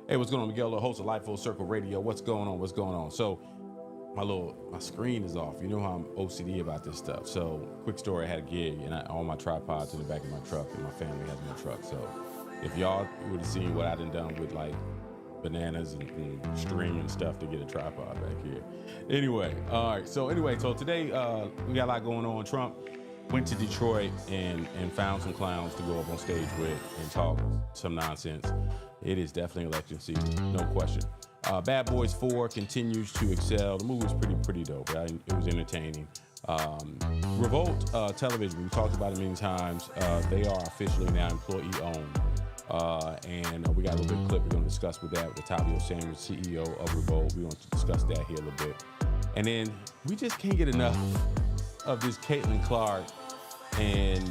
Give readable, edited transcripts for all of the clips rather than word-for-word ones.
Hey, what's going on, Miguel? Host of Life Full Circle Radio. What's going on? What's going on? So, my screen is off. You know how I'm OCD about this stuff. So, quick story: I had a gig, and all my tripods in the back of my truck, and my family has my truck. So, if y'all would have seen what I done with like bananas and string and stuff to get a tripod back here. Anyway, all right. So today we got a lot going on. Trump went to Detroit and found some clowns to go up on stage with and talk some nonsense. It is definitely election season, no question. Bad Boys 4 continues to excel. The movie was pretty dope. Right? It was entertaining. Revolt television, we talked about it many times. They are officially now employee-owned. And we got a little bit of clip we're going to discuss with that with Tavio Sanders, CEO of Revolt. We want to discuss that here a little bit. And then we just can't get enough of this Caitlyn Clark and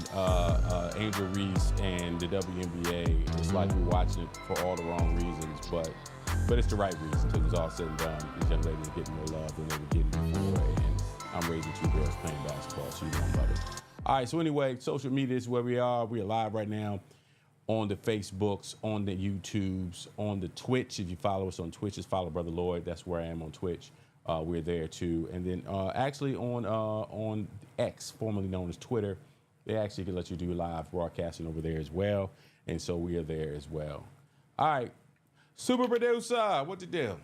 Angel Reese and the WNBA. It's like we're watching it for all the wrong reasons, but it's the right reason because it's all said and done. These young ladies are getting more love than they were getting before, and I'm raising two girls playing basketball, so you know about it. All right, so anyway, social media is where we are. We are live right now on the Facebooks, on the YouTubes, on the Twitch. If you follow us on Twitch, just follow Brother Lloyd. That's where I am on Twitch. We're there too. And then actually on X, formerly known as Twitter, they actually can let you do live broadcasting over there as well. And so we are there as well. All right. Super producer, what the deal?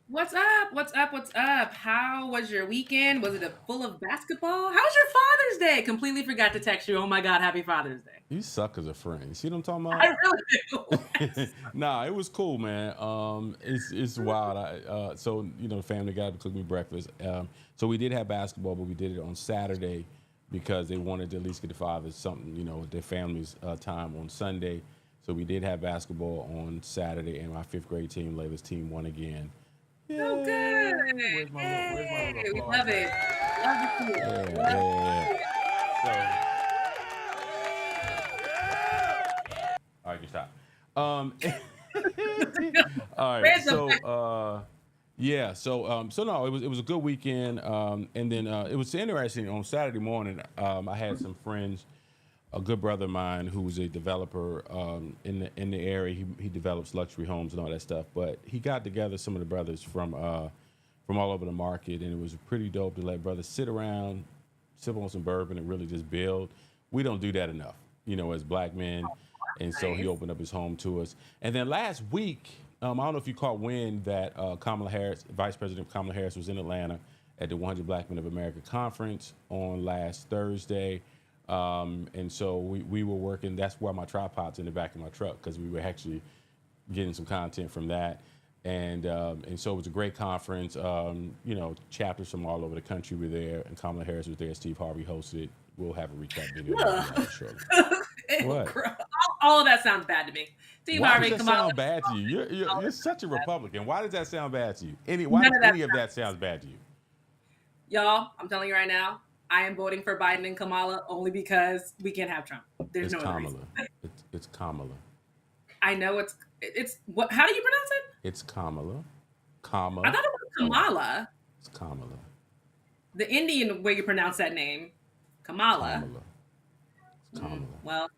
What's up? What's up? What's up? How was your weekend? Was it full of basketball? How was your Father's Day? Completely forgot to text you. Oh my God, happy Father's Day. You suck as a friend. You see what I'm talking I about? really do. Nah, it was cool, man. It's wild. So you know, the family got to cook me breakfast. So we did have basketball, but we did it on Saturday because they wanted to at least get the fathers something, you know, their family's time on Sunday. So we did have basketball on Saturday, and my fifth grade team, Layla's team, won again. So good. Where's my Yay. little We applause? love it. Love to see it. Yeah. All right, you stop. All right. So no, it was a good weekend. And then it was interesting on Saturday morning. I had some friends, a good brother of mine who's a developer in the area. He develops luxury homes and all that stuff. But he got together some of the brothers from all over the market, and it was pretty dope to let brothers sit around, sip on some bourbon, and really just build. We don't do that enough, you know, as black men. And so he opened up his home to us. And then last week, I don't know if you caught wind that Kamala Harris, Vice President Kamala Harris, was in Atlanta at the 100 Black Men of America conference on last Thursday. And so we were working. That's why my tripod's in the back of my truck, because we were actually getting some content from that. And so it was a great conference. You know, chapters from all over the country were there, and Kamala Harris was there. Steve Harvey hosted it. We'll have a recap video shortly. What? All of that sounds bad to me. Steve Why Harvey, does that come on. sound bad to you? You're such a Republican. Why does that sound bad to you? Why None does of that any of that sound bad to you? Y'all, I'm telling you right now, I am voting for Biden and Kamala only because we can't have Trump. There's no other reason. It's Kamala. I know it's what? How do you pronounce it? It's Kamala. I thought it was Kamala. It's Kamala. The Indian way you pronounce that name, Kamala. Kamala. It's Kamala. Well,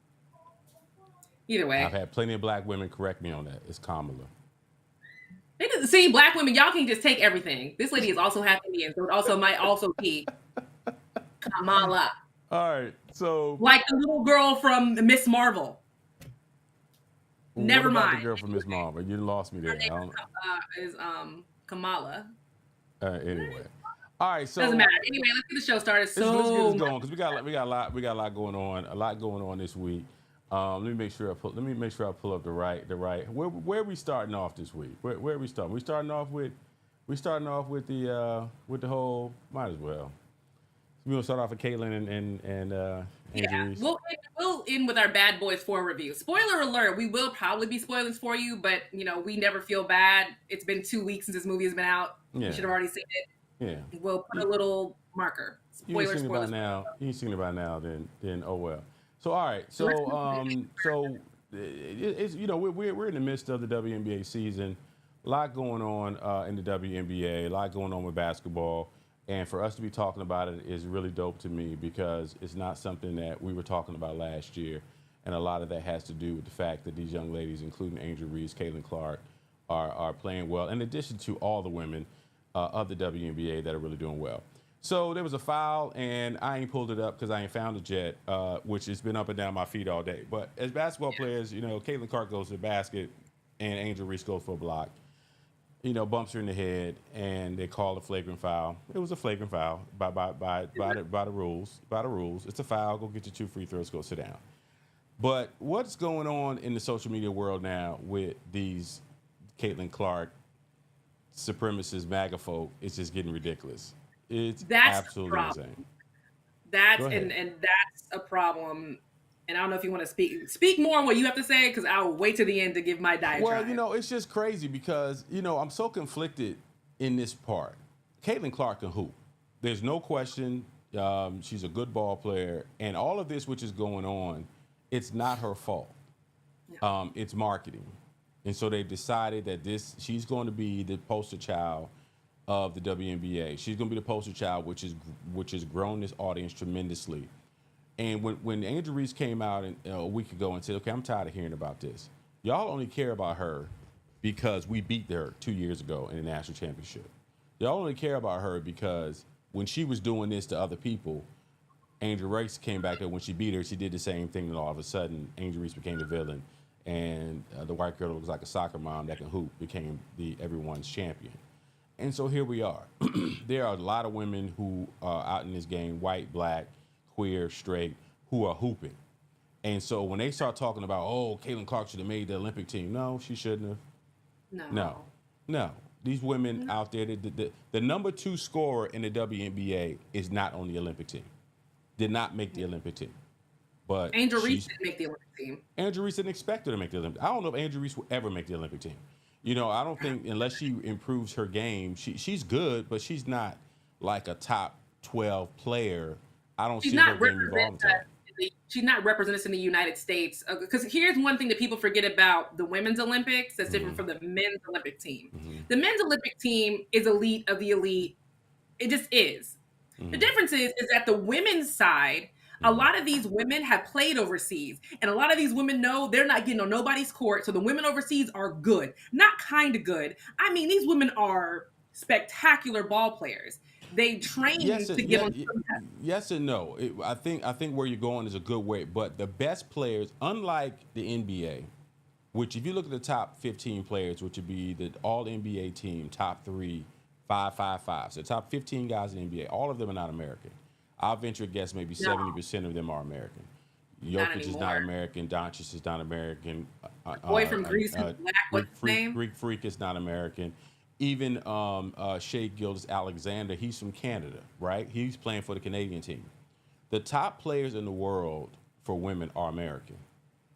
either way. I've had plenty of black women correct me on that. It's Kamala. See, black women, y'all can just take everything. This lady is also half Indian, so it also might also be Kamala. All right, so like the little girl from Miss Marvel. Never mind. The girl from Miss Marvel. You lost me there. Her name is Kamala. Anyway. All right, so doesn't matter. Anyway, let's get the show started. Let's get this going because we got a lot going on. A lot going on this week. Let me make sure I pull up the right. Where are we starting off this week? Where are we starting? We starting off with the whole. Might as well. We gonna start off with Caitlyn and Reese. We'll end with our Bad Boys 4 review. Spoiler alert: we will probably be spoilers for you, but you know we never feel bad. It's been 2 weeks since this movie has been out. Yeah. You should have already seen it. Yeah. We'll put a little marker. You ain't seen it by now. Then oh well. So all right. So it's you know we're in the midst of the WNBA season. A lot going on in the WNBA. A lot going on with basketball. And for us to be talking about it is really dope to me because it's not something that we were talking about last year. And a lot of that has to do with the fact that these young ladies, including Angel Reese, Caitlyn Clark, are playing well, in addition to all the women of the WNBA that are really doing well. So there was a foul, and I ain't pulled it up because I ain't found it yet, which has been up and down my feet all day. But as basketball players, Caitlyn Clark goes to the basket, and Angel Reese goes for a block. Bumps her in the head, and they call a flagrant foul. It was a flagrant foul by the rules. By the rules, it's a foul. Go get your 2 free throws. Go sit down. But what's going on in the social media world now with these Caitlyn Clark supremacist MAGA folk? It's just getting ridiculous. It's absolutely insane. That's a problem. And I don't know if you want to speak more on what you have to say, because I'll wait to the end to give my diatribe. Well, it's just crazy because, I'm so conflicted in this part. Caitlyn Clark can hoop. There's no question. She's a good ball player. And all of this which is going on, it's not her fault. No. It's marketing. And so they decided that she's going to be the poster child of the WNBA. She's going to be the poster child, which has grown this audience tremendously. And when Angel Reese came out a week ago and said, okay, I'm tired of hearing about this. Y'all only care about her because we beat her 2 years ago in the national championship. Y'all only care about her because when she was doing this to other people, Angel Reese came back there. When she beat her, she did the same thing, and all of a sudden, Angel Reese became the villain. And the white girl that looks like a soccer mom that can hoop became everyone's champion. And so here we are. There are a lot of women who are out in this game, white, black, queer, straight, who are hooping. And so when they start talking about, Caitlyn Clark should have made the Olympic team. No, she shouldn't have. No. These women out there, the number 2 scorer in the WNBA is not on the Olympic team. Did not make the Olympic team. But Angel Reese didn't make the Olympic team. Angel Reese didn't expect her to make the Olympic. I don't know if Angel Reese will ever make the Olympic team. I don't think, unless she improves her game, she's good, but she's not like a top 12 player. I don't see her game evolving. She's not represented in the United States. Because here's one thing that people forget about the women's Olympics that's different from the men's Olympic team. Mm-hmm. The men's Olympic team is elite of the elite. It just is. Mm-hmm. The difference is that the women's side, a lot of these women have played overseas, and a lot of these women know they're not getting on nobody's court. So the women overseas are good, not kind of good. I mean, these women are spectacular ball players. They train to get on. Yes and no. I think where you're going is a good way. But the best players, unlike the NBA, which if you look at the top 15 players, which would be the All NBA team, top 3, 5. So top 15 guys in the NBA, all of them are not American. I'll venture a guess maybe 70% of them are American. Jokic is not American. Doncic is not American. Boy from Greece, what's his name? Greek Freak is not American. Even Shai Gilgeous-Alexander, he's from Canada, right? He's playing for the Canadian team. The top players in the world for women are American.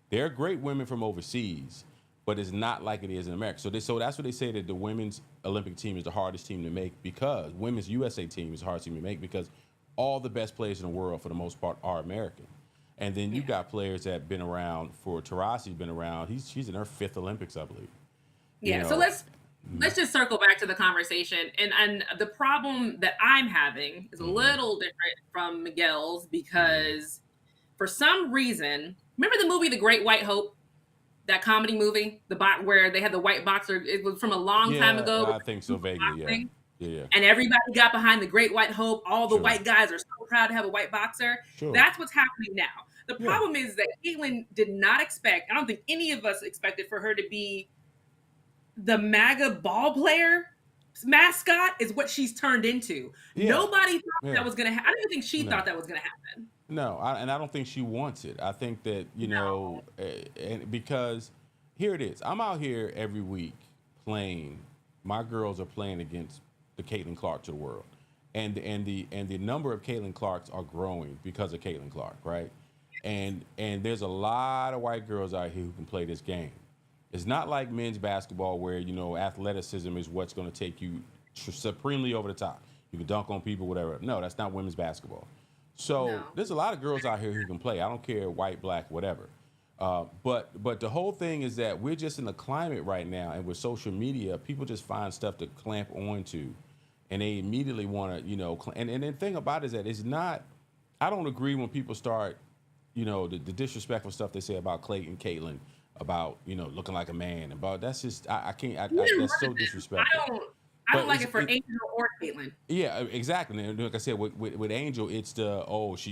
They're great women from overseas, but it's not like it is in America. So that's what they say, that the women's Olympic team is the hardest team to make, because women's USA team is the hardest team to make because all the best players in the world, for the most part, are American. And then you got players that have been around. For Taurasi's been around. She's in her 5th Olympics, I believe. Yeah. So let's just circle back to the conversation. And the problem that I'm having is a little different from Miguel's, because for some reason, remember the movie The Great White Hope? That comedy movie, where they had the white boxer. It was from a long time ago. I think so, vaguely. Yeah. And everybody got behind the Great White Hope. All the white guys are so proud to have a white boxer. Sure. That's what's happening now. The problem is that Caitlyn did not expect, I don't think any of us expected for her to be the MAGA ball player mascot is what she's turned into. Yeah. Nobody thought that was going to happen. I don't even think she thought that was going to happen. No, and I don't think she wants it. I think that, and because here it is. I'm out here every week playing. My girls are playing against the Caitlyn Clark to the world. And the number of Caitlyn Clarks are growing because of Caitlyn Clark, right? And there's a lot of white girls out here who can play this game. It's not like men's basketball where, athleticism is what's going to take you supremely over the top. You can dunk on people, whatever. No, that's not women's basketball. So there's a lot of girls out here who can play. I don't care, white, black, whatever. But the whole thing is that we're just in a climate right now, and with social media, people just find stuff to clamp onto, and they immediately want to, and the thing about it is that it's not, I don't agree when people start, the disrespectful stuff they say about Caitlyn about looking like a man. About that's just I can't. You didn't That's run so it then. disrespectful. I don't But like it for Angel or Caitlyn. yeah, exactly. And like I said, with Angel, it's the she,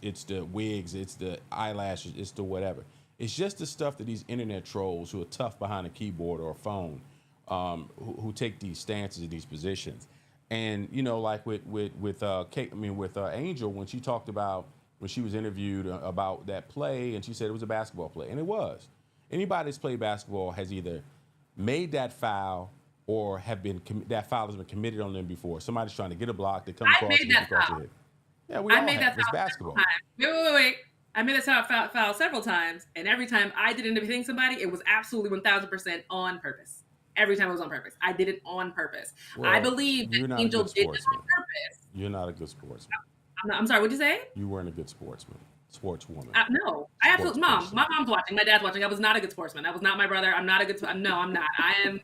it's the wigs, it's the eyelashes, it's the whatever. It's just the stuff that these internet trolls who are tough behind a keyboard or a phone, who take these stances in these positions, and like with Kate, with Angel when she talked about when she was interviewed about that play, and she said it was a basketball play, and it was. Anybody that's played basketball has either made that foul or have been that foul has been committed on them before. Somebody's trying to get a block, they come I across made and get you that across the foul. head. Yeah, we I all made have. that It's foul several basketball. times. Wait. I made that foul several times, and every time I did end up hitting somebody, it was absolutely 1000% on purpose. Every time it was on purpose. I did it on purpose. I Well, believe that you're not a Angel good did it on sportsman. purpose. You're not a good sportsman. I'm sorry. What'd you say? You weren't a good sportsman. Sportswoman. No, I Sports absolutely. Mom, person. my mom's watching. My dad's watching. I was not a good sportsman. I was not my brother. I'm not a good. No, I'm not. I am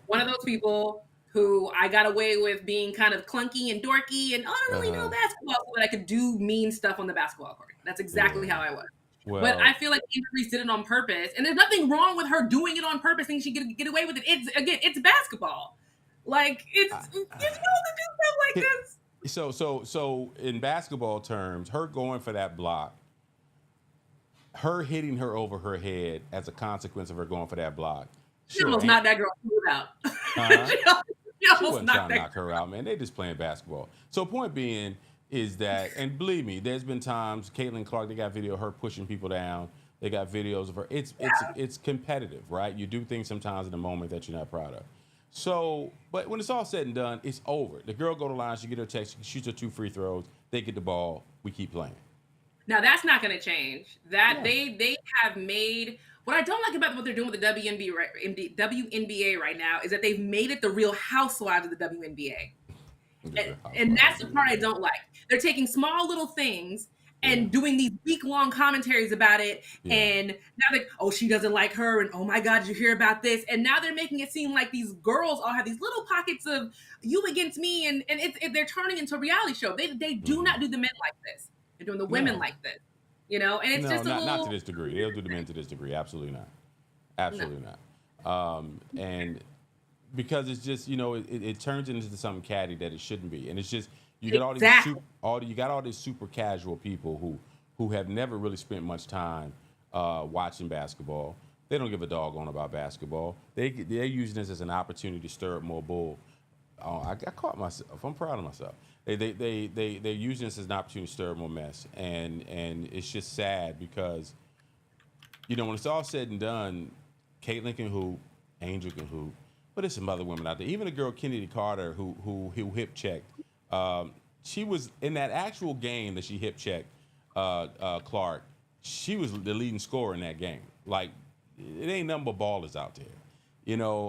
one of those people who I got away with being kind of clunky and dorky and I don't really know Uh-huh. basketball, so that I could do mean stuff on the basketball court. That's exactly Yeah. how I was. But I Well, feel like Reese did it on purpose, and there's nothing wrong with her doing it on purpose. Thinking she can get away with it. It's basketball. Like I, you're supposed to do stuff like Hit- this. so in basketball terms, her going for that block, her hitting her over her head as a consequence of her going for that block. She Sure, almost ain't knocked that girl out. uh-huh. She She almost wasn't knocked trying to that. knock her out, man. They just playing basketball. So point being is that, and believe me, there's been times Caitlyn Clark, they got video of her pushing people down. They got videos of her. It's competitive, right? You do things sometimes in the moment that you're not proud of. So, but when it's all said and done, it's over. The girl go to the line, she get her text, she shoots her 2 free throws. They get the ball. We keep playing. Now that's not going to change. That Yeah. they have made what I don't like about what they're doing with the WNBA right now is that they've made it the Real Housewives of the WNBA, and that's the part I don't like. They're taking small little things Yeah. and doing these week-long commentaries about it, Yeah. and now they she doesn't like her, and oh my God, did you hear about this? And now they're making it seem like these girls all have these little pockets of you against me, and they're turning into a reality show. They do not do the men like this. They're doing the women No. like this, and it's No, just a not little. to this degree. They'll do the men to this degree. Absolutely not. No. Absolutely not. And because it's just it turns into something catty that it shouldn't be, and it's just you got Exactly. you got all these super casual people who have never really spent much time watching basketball. They don't give a doggone about basketball. They're using this as an opportunity to stir up more bull. I caught myself. I'm proud of myself. They're using this as an opportunity to stir up more mess, and it's just sad because when it's all said and done, Caitlyn can hoop, Angel can hoop, but there's some other women out there. Even a girl, Kennedy Carter, who hip checked. She was in that actual game that she hip checked Clark. She was the leading scorer in that game. Like, it ain't nothing but ballers out there,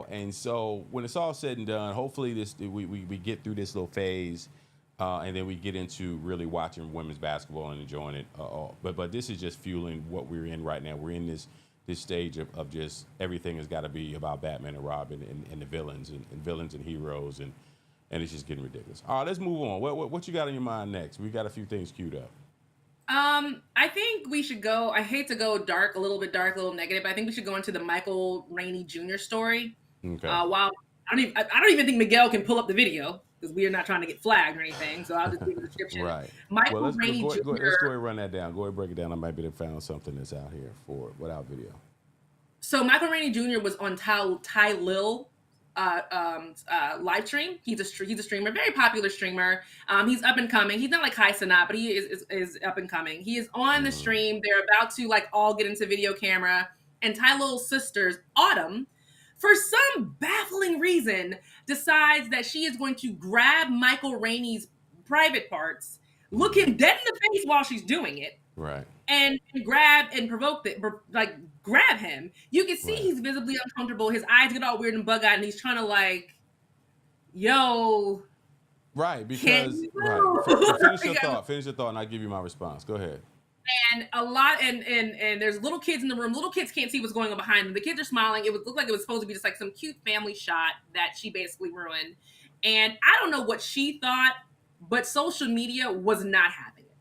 And so when it's all said and done, hopefully we get through this little phase, and then we get into really watching women's basketball and enjoying it. But this is just fueling what we're in right now. We're in this stage of just everything has got to be about Batman and Robin and the villains and villains and heroes and it's just getting ridiculous. All right, let's move on. What you got on your mind next? We got a few things queued up. I think we should go. I hate to go dark, a little negative. But I think we should go into the Micheal Rainey Jr. story. Okay. While I don't even think Miguel can pull up the video because we are not trying to get flagged or anything. So I'll just give the description. Right. Micheal Rainey Jr. Let's go ahead and run that down. Go ahead and break it down. I might be able to find something that's out here without video. So Micheal Rainey Jr. was on Ty Lil live stream. He's a streamer, very popular streamer. He's up and coming. He's not like Kai Sanat, but he is up and coming. He is on the stream. They're about to all get into video camera, and Ty Lil's sisters, Autumn, for some baffling reason, decides that she is going to grab Micheal Rainey's private parts, look him dead in the face while she's doing it, right, and grab and provoke it, grab him. You can see he's visibly uncomfortable. His eyes get all weird and bug-eyed, and he's trying to yo. Right, because Finish your thought, and I'll give you my response. Go ahead. And a lot, and there's little kids in the room. Little kids can't see what's going on behind them. The kids are smiling. It would look like it was supposed to be just some cute family shot that she basically ruined. And I don't know what she thought, but social media was not having it.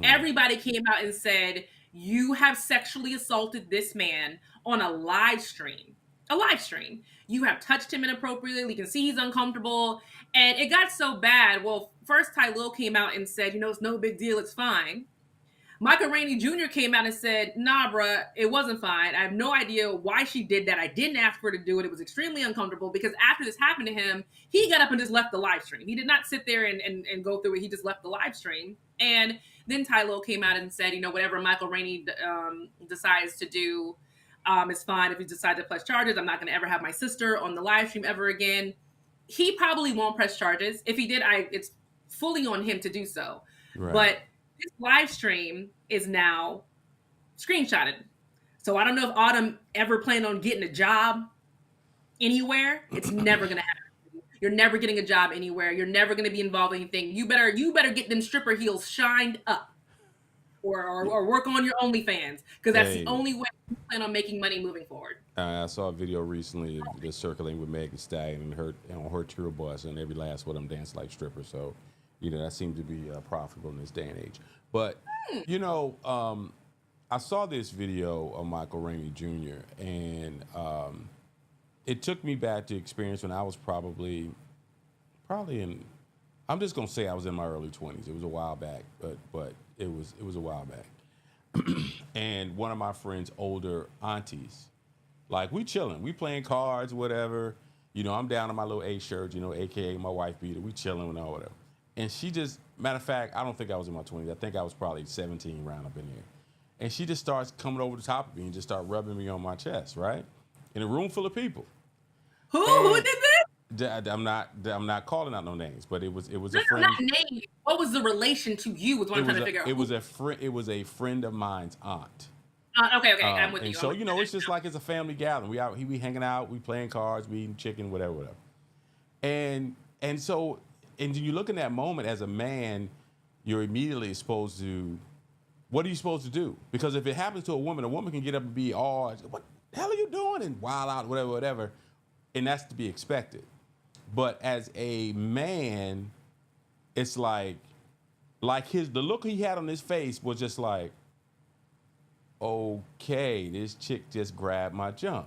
Everybody came out and said, you have sexually assaulted this man on a live stream. A live stream. You have touched him inappropriately. You can see he's uncomfortable. And it got so bad. Well, first Tylil came out and said, it's no big deal. It's fine. Micheal Rainey Jr. came out and said, nah, bruh, it wasn't fine. I have no idea why she did that. I didn't ask her to do it. It was extremely uncomfortable because after this happened to him, he got up and just left the live stream. He did not sit there and go through it. He just left the live stream. And then Tylil came out and said, whatever Micheal Rainey decides to do is fine. If he decides to press charges, I'm not going to ever have my sister on the live stream ever again. He probably won't press charges. If he did, it's fully on him to do so. Right. But this live stream is now screenshotted. So I don't know if Autumn ever planned on getting a job anywhere. It's never going to happen. You're never getting a job anywhere. You're never going to be involved in anything. You better get them stripper heels shined up or work on your OnlyFans because that's the only way you plan on making money moving forward. I saw a video recently just circulating with Megan Thee Stallion and her tour bus, and every last one of them danced like strippers. So, that seems to be profitable in this day and age. But, I saw this video of Micheal Rainey Jr. and it took me back to experience when I was probably in, I'm just gonna say I was in my early 20s. It was a while back, but it was a while back. And one of my friend's older aunties, like we chilling, we playing cards, whatever. I'm down in my little A shirt, AKA my wife beater. We chilling and all whatever. And she just, matter of fact, I don't think I was in my 20s. I think I was probably 17 round up in here. And she just starts coming over the top of me and just start rubbing me on my chest, right? In a room full of people. Who did this? I'm not calling out no names, but it was a No, friend. not names. What was the relation to you? Was what I'm trying to figure out. It was a friend of mine's aunt. Okay, I'm with you. And so it's just like it's a family gathering. We hanging out, we playing cards, we eating chicken, whatever. And so you look in that moment as a man, you're immediately supposed to. What are you supposed to do? Because if it happens to a woman can get up and be all, what the hell are you doing? And wild out, whatever. And that's to be expected. But as a man, it's like the look he had on his face was just like, okay, this chick just grabbed my junk.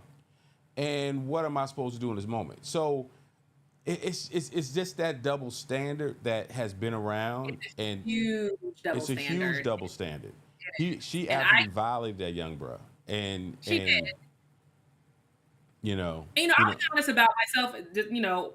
And what am I supposed to do in this moment? So it's just that double standard that has been around. It's a huge double standard. She absolutely violated that young bro. She did. I'll be honest about myself.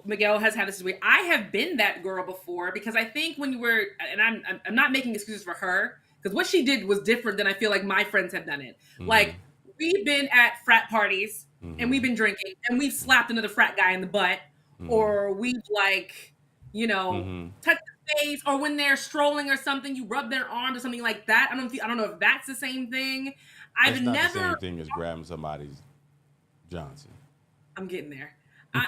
Miguel has had this way. I have been that girl before because I think when you were, and I'm not making excuses for her because what she did was different than I feel like my friends have done it. Mm-hmm. Like we've been at frat parties and we've been drinking and we've slapped another frat guy in the butt. Mm-hmm. Or we've touched the face, or when they're strolling or something, you rub their arm or something like that. I don't know if that's the same thing. It's not the same thing as grabbing somebody's Johnson. I'm getting there. I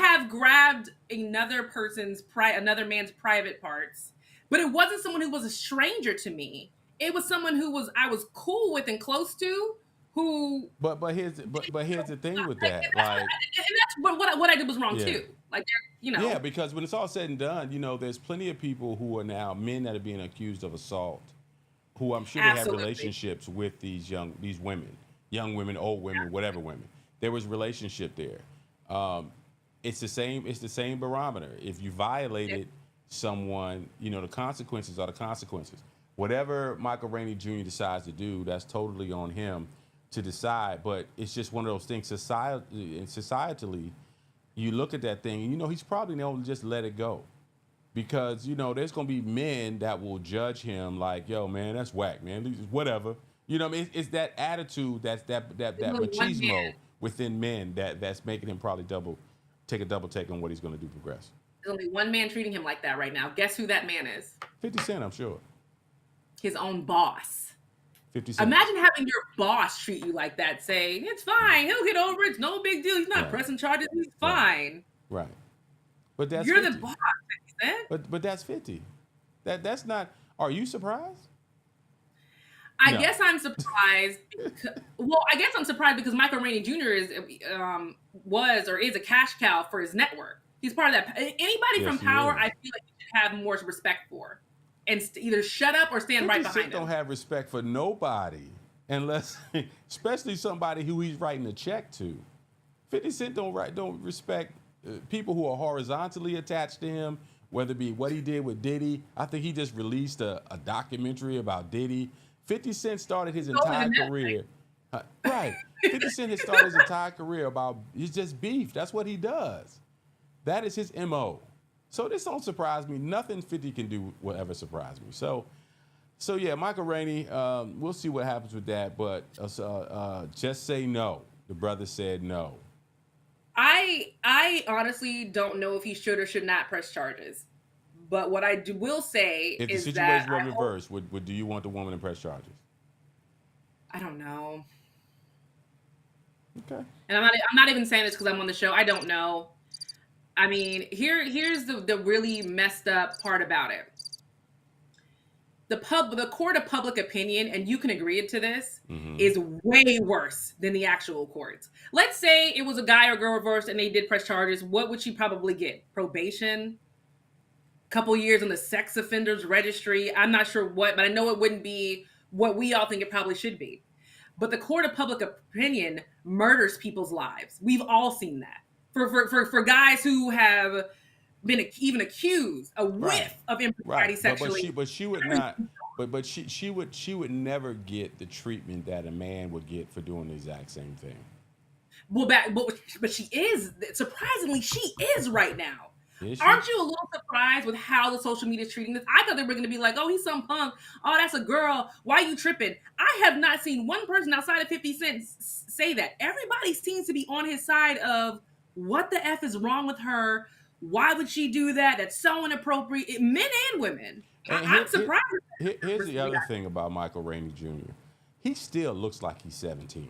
have grabbed another man's private parts, but it wasn't someone who was a stranger to me. It was someone who I was cool with and close to. But here's the thing with that, and that's what I did was wrong too. Like Yeah, because when it's all said and done, there's plenty of people who are now men that are being accused of assault, who I'm sure they have relationships with these women, young women, old women, whatever women. There was relationship there. It's the same barometer. If you violated someone, the consequences are the consequences. Whatever Micheal Rainey Jr. decides to do, that's totally on him to decide, but it's just one of those things. Societally, you look at that thing, and he's probably going to just let it go, because there's going to be men that will judge him like, "Yo, man, that's whack, man. Whatever." It's that attitude, that machismo within men that's making him probably take a double take on what he's going to do progress. There's only one man treating him like that right now. Guess who that man is? 50 Cent, I'm sure. His own boss. 50 Cent. Imagine having your boss treat you like that, say, it's fine, he'll get over it, it's no big deal, he's not pressing charges, he's fine. Right. But that's You're 50. the boss, 50 Cent. But that's 50. That's not, are you surprised? I guess I'm surprised. I guess I'm surprised because Micheal Rainey Jr. is a cash cow for his network. He's part of that. Anybody from Power, I feel like you should have more respect for. And either shut up or stand right behind him. Don't have respect for nobody. unless, especially somebody who he's writing a check to. 50 Cent don't respect people who are horizontally attached to him, whether it be what he did with Diddy. I think he just released a documentary about Diddy. 50 Cent started his entire career. Right. 50 Cent has started his entire career about, he's just beef. That's what he does. That is his MO. So this don't surprise me. Nothing 50 can do will ever surprise me. So yeah, Micheal Rainey, we'll see what happens with that. But just say no. The brother said no. I honestly don't know if he should or should not press charges. But what I will say if is the that situation were reversed, do you want the woman to press charges? I don't know. Okay. And I'm not even saying this because I'm on the show. I don't know. I mean, here's the really messed up part about it. The court of public opinion, and you can agree to this, is way worse than the actual courts. Let's say it was a guy or girl reversed and they did press charges. What would she probably get? Probation? Couple years on the sex offenders registry? I'm not sure what, but I know it wouldn't be what we all think it probably should be. But the court of public opinion murders people's lives. We've all seen that. For guys who have been even accused, a whiff of impropriety sexually. But she would not. But she would never get the treatment that a man would get for doing the exact same thing. Well, but she is, surprisingly, she is right now. Is she? Aren't you a little surprised with how the social media is treating this? I thought they were going to be like, oh, he's some punk. Oh, that's a girl. Why are you tripping? I have not seen one person outside of 50 Cent say that. Everybody seems to be on his side of what the F is wrong with her. Why would she do that? That's so inappropriate. Men and women. I'm surprised. Here's the other thing about Micheal Rainey Jr. He still looks like he's 17.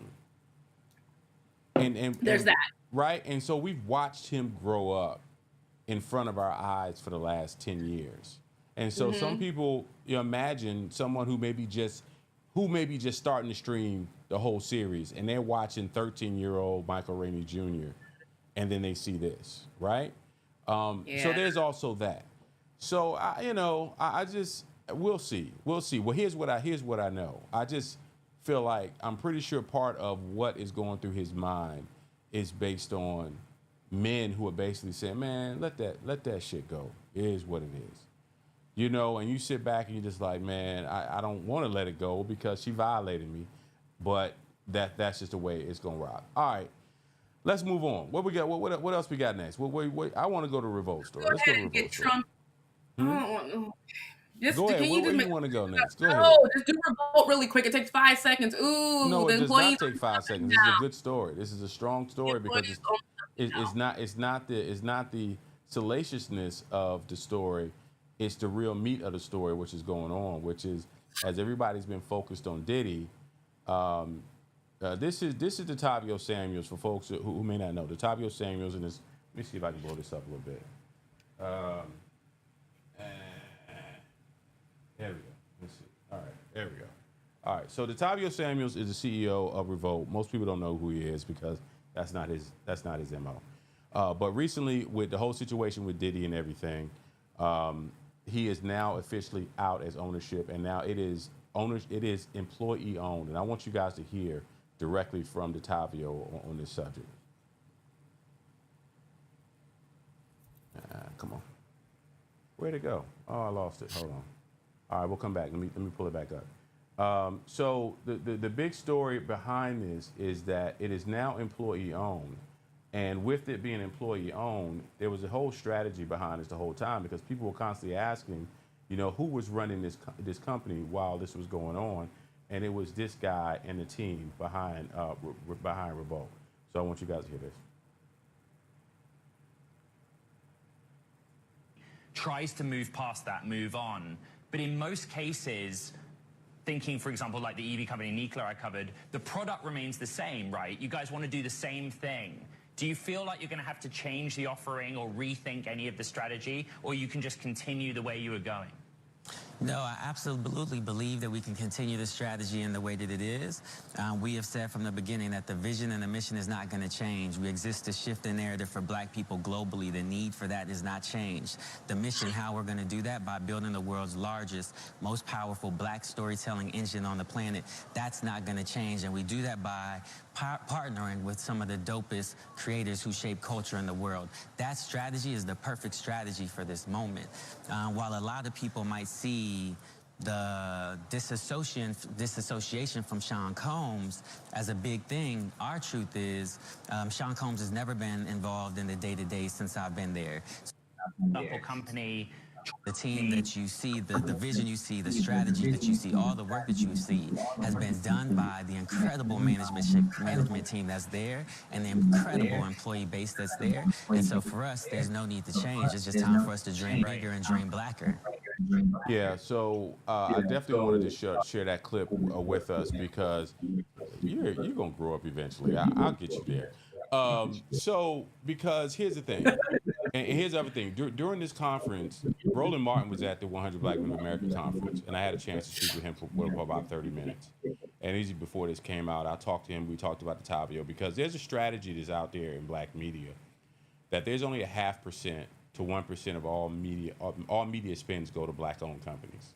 And there's that. Right? And so we've watched him grow up in front of our eyes for the last 10 years. And so some people, imagine someone who may be just starting to stream the whole series and they're watching 13-year-old Micheal Rainey Jr. and then they see this, right? So there's also that. So we'll see. Well, here's what I know. I just feel like I'm pretty sure part of what is going through his mind is based on men who are basically saying, man, let that shit go. It is what it is. And you sit back and you're just like, man, I don't want to let it go because she violated me. But that's just the way it's going to rock. All right. Let's move on. What we got? What else we got next? Wait. I want to go to Revolt story. Let's go to Revolt story. Trump. I don't want to. Go ahead. Where do you want to go next? Go ahead. Just do Revolt really quick. It takes 5 seconds. Ooh, no, it does not take 5 seconds. This is a good story. This is a strong story because it's not the salaciousness of the story. It's the real meat of the story, which is going on, which is, as everybody's been focused on Diddy. This is the Tavio Samuels for folks who may not know. The Tavio Samuels and this. Let me see if I can blow this up a little bit. There we go. Let's see. All right, there we go. All right. So the Tavio Samuels is the CEO of Revolt. Most people don't know who he is because that's not his MO. But recently, with the whole situation with Diddy and everything, he is now officially out as ownership, and now it is employee owned. And I want you guys to hear directly from the Tavio on this subject. Come on. Where'd it go? Oh, I lost it. Hold on. All right, we'll come back. Let me pull it back up. So the big story behind this is that it is now employee owned. And with it being employee owned, there was a whole strategy behind this the whole time because people were constantly asking, who was running this company while this was going on. And it was this guy and the team behind Revolt. So I want you guys to hear this. Tries to move past that, move on. But in most cases, thinking, for example, like the EV company Nikola I covered, the product remains the same, right? You guys want to do the same thing. Do you feel like you're going to have to change the offering or rethink any of the strategy, or you can just continue the way you were going? No, I absolutely believe that we can continue the strategy in the way that it is. We have said from the beginning that the vision and the mission is not going to change. We exist to shift the narrative for Black people globally. The need for that is not changed. The mission, how we're going to do that, by building the world's largest, most powerful Black storytelling engine on the planet, that's not going to change. And we do that by partnering with some of the dopest creators who shape culture in the world. That strategy is the perfect strategy for this moment. While a lot of people might see the disassociation from Sean Combs as a big thing, our truth is Sean Combs has never been involved in the day-to-day since I've been there. Local company. The team that you see, the vision you see, the strategy that you see, all the work that you see has been done by the incredible management team that's there and the incredible employee base that's there. And so for us, there's no need to change. It's just time for us to dream bigger and dream blacker. Yeah, so I definitely wanted to share that clip with us because you're gonna grow up eventually. I'll get you there. So because here's the thing, and here's the other thing. During this conference, Roland Martin was at the 100 Black Men of America conference, and I had a chance to speak with him for about 30 minutes. And easy before this came out, I talked to him. We talked about the Tavio because there's a strategy that's out there in Black media that there's only a 0.5% to 1% of all media spends go to Black-owned companies.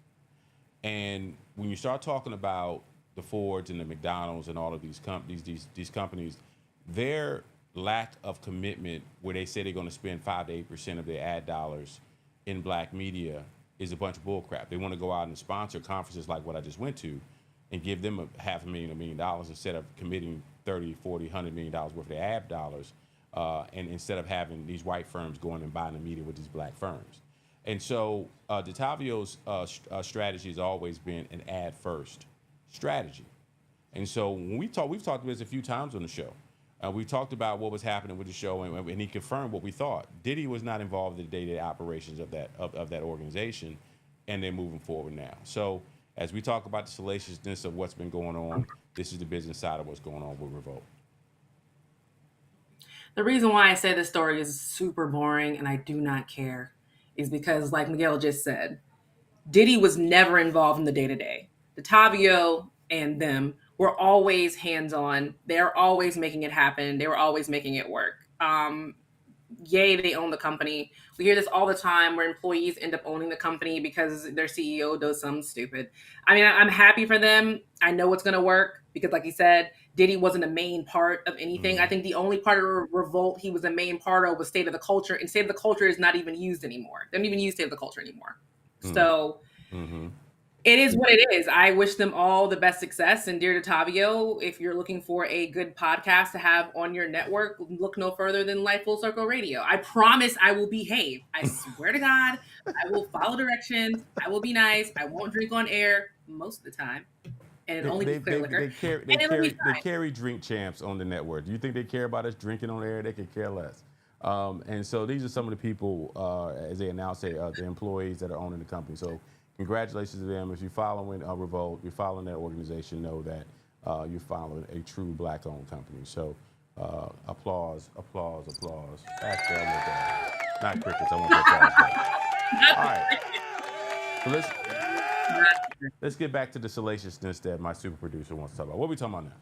And when you start talking about the Fords and the McDonald's and all of these companies, their lack of commitment, where they say they're going to spend 5 to 8% of their ad dollars in Black media, is a bunch of bullcrap. They want to go out and sponsor conferences like what I just went to, and give them $500,000, $1 million instead of committing 30, 40, $100 million worth of their ad dollars. And instead of having these white firms going and buying the media with these Black firms. And so DeTavio's strategy has always been an ad-first strategy. And so when we've talked about this a few times on the show. We talked about what was happening with the show, and he confirmed what we thought. Diddy was not involved in the day-to-day operations of that organization, and they're moving forward now. So as we talk about the salaciousness of what's been going on, this is the business side of what's going on with Revolt. The reason why I say this story is super boring and I do not care is because, like Miguel just said, Diddy was never involved in the day-to-day. DeTavio and them were always hands-on. They're always making it happen. They were always making it work. Yay, they own the company. We hear this all the time where employees end up owning the company because their CEO does something stupid. I mean, I'm happy for them. I know it's going to work because, like you said, Diddy wasn't a main part of anything. I think the only part of Revolt he was a main part of was State of the Culture, and State of the Culture is not even used anymore. They don't even use State of the Culture anymore. So it is what it is. I wish them all the best success. And dear DeTavio, if you're looking for a good podcast to have on your network, look no further than Life Full Circle Radio. I promise I will behave. I swear to God, I will follow directions. I will be nice. I won't drink on air most of the time. And only be clear liquor. They carry drink champs on the network. Do you think they care about us drinking on air? They could care less. And so these are some of the people, as they announce it, the employees that are owning the company. So congratulations to them. If you're following Revolt, you're following that organization, know that you're following a true Black-owned company. So applause. That's that. Not crickets. I want that applause. All right. So let's get back to the salaciousness that my super producer wants to talk about. What are we talking about now?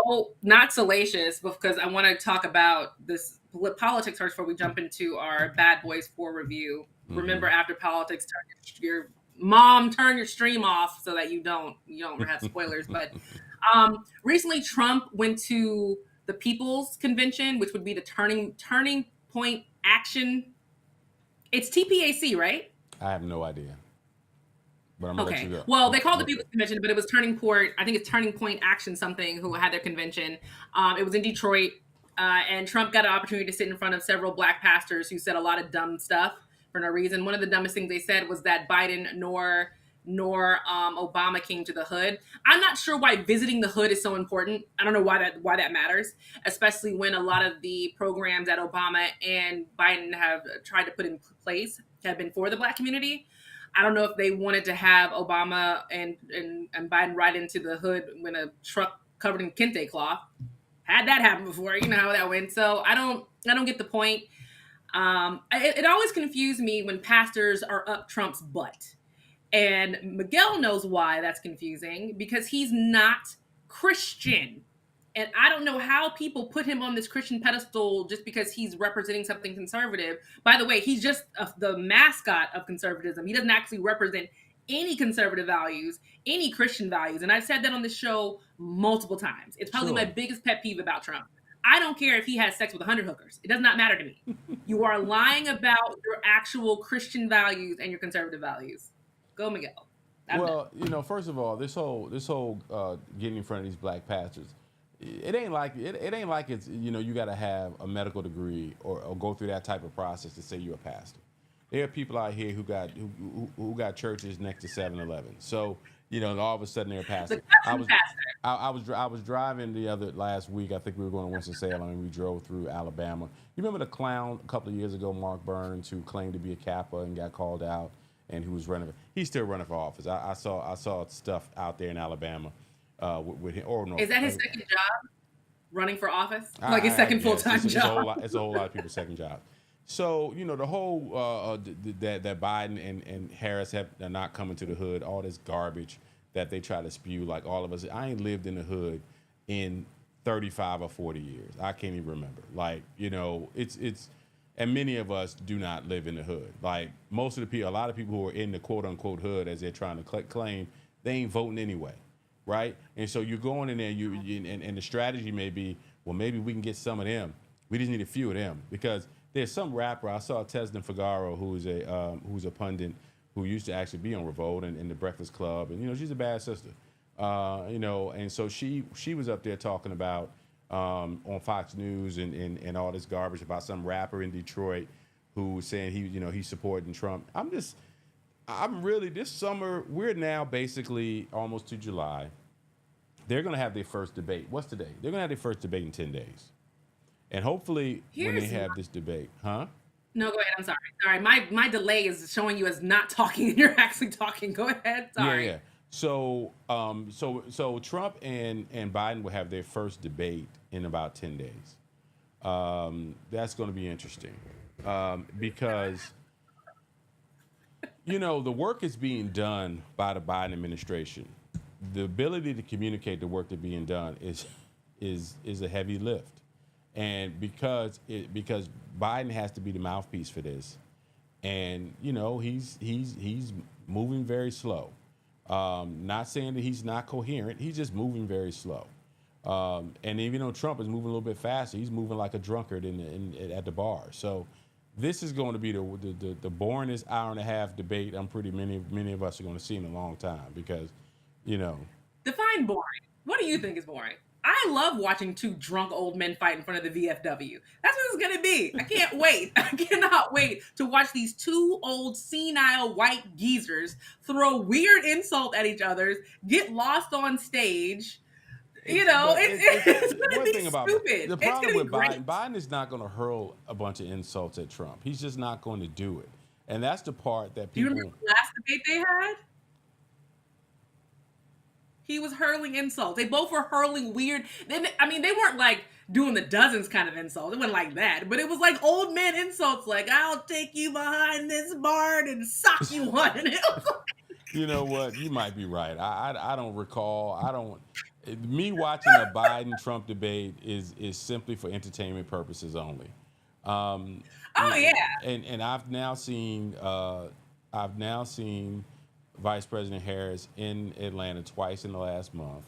No, not salacious, because I want to talk about this politics first before we jump into our Bad Boys 4 review. Remember, after politics, turn your stream off so that you don't have spoilers. But recently, Trump went to the People's Convention, which would be the Turning Point Action. It's TPHC, right? I have no idea. But I'm gonna let you go. Well, they called the People's Convention, but it was Turning Point Action something who had their convention. It was in Detroit, and Trump got an opportunity to sit in front of several Black pastors who said a lot of dumb stuff for no reason. One of the dumbest things they said was that Biden nor Obama came to the hood. I'm not sure why visiting the hood is so important. I don't know why that matters, especially when a lot of the programs that Obama and Biden have tried to put in place have been for the Black community. I don't know if they wanted to have Obama and Biden ride into the hood when a truck covered in kente cloth. Had that happen before, you know how that went. So I don't get the point. It always confused me when pastors are up Trump's butt. And Miguel knows why that's confusing, because he's not Christian. And I don't know how people put him on this Christian pedestal just because he's representing something conservative. By the way, he's just the mascot of conservatism. He doesn't actually represent any conservative values, any Christian values. And I've said that on the show multiple times. It's probably my biggest pet peeve about Trump. I don't care if he has sex with 100 hookers. It does not matter to me. You are lying about your actual Christian values and your conservative values. Go, Miguel. Well, you know, first of all, this whole getting in front of these black pastors, it ain't like it's, you know, you got to have a medical degree or go through that type of process to say you're a pastor. There are people out here who got churches next to 7-Eleven. So, you know, all of a sudden they're a pastor. I was driving last week. I think we were going to Winston-Salem, and we drove through Alabama. You remember the clown a couple of years ago, Mark Burns, who claimed to be a Kappa and got called out, and who was running? He's still running for office. I saw stuff out there in Alabama with him. Or no, is that his second job, running for office? Like his second full-time job? It's a whole lot of people's second job. So, you know, the whole that Biden and Harris are not coming to the hood, all this garbage that they try to spew, like all of us. I ain't lived in the hood in 35 or 40 years. I can't even remember. Like, you know, it's and many of us do not live in the hood. Like most of the people, a lot of people who are in the quote unquote hood, as they're trying to claim, they ain't voting anyway, right? And so you're going in there, and the strategy may be, well, maybe we can get some of them. We just need a few of them, because there's some rapper. I saw Tesden Figaro, who's a pundit who used to actually be on Revolt and in the Breakfast Club, and you know, she's a bad sister, you know, and so she was up there talking about on Fox News and all this garbage about some rapper in Detroit who was saying he's supporting Trump. I'm really, this summer, we're now basically almost to July. They're going to have their first debate. What's today? They're going to have their first debate in 10 days. And hopefully when they have this debate, huh? No, go ahead. I'm sorry. Sorry. My delay is showing you as not talking and you're actually talking. Go ahead. Sorry. Yeah. So Trump and Biden will have their first debate in about 10 days. That's going to be interesting because, you know, the work is being done by the Biden administration. The ability to communicate the work that's being done is a heavy lift. And because Biden has to be the mouthpiece for this, and you know he's moving very slow. Not saying that he's not coherent. He's just moving very slow. And even though Trump is moving a little bit faster, he's moving like a drunkard at the bar. So this is going to be the boringest hour and a half debate many of us are going to see in a long time, because, you know. Define boring. What do you think is boring? I love watching two drunk old men fight in front of the VFW. That's what it's going to be. I can't wait. I cannot wait to watch these two old senile white geezers throw weird insult at each other, get lost on stage. You know, it's going to be stupid. The problem with Biden is not going to hurl a bunch of insults at Trump. He's just not going to do it. And that's the part that people... Do you remember the last debate they had? He was hurling insults. They both were hurling weird... they weren't like doing the dozens kind of insults. It wasn't like that. But it was like old man insults, like, I'll take you behind this barn and sock you one. And it was like... You know what? You might be right. I don't recall. Me watching a Biden-Trump debate is simply for entertainment purposes only. Yeah. And I've now seen Vice President Harris in Atlanta twice in the last month.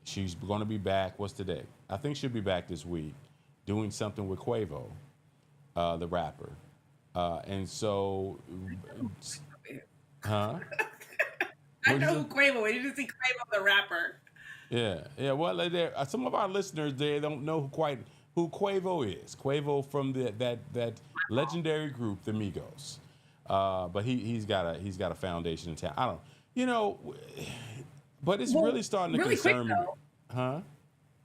She's going to be back. What's today? I think she'll be back this week, doing something with Quavo, the rapper. And so, huh? I know who Quavo is. You just see Quavo the rapper. Yeah. Well, some of our listeners there don't know who Quavo is. Quavo from that legendary group, the Migos. But he's got a foundation in town. I don't, you know, but it's really starting to concern me. Huh?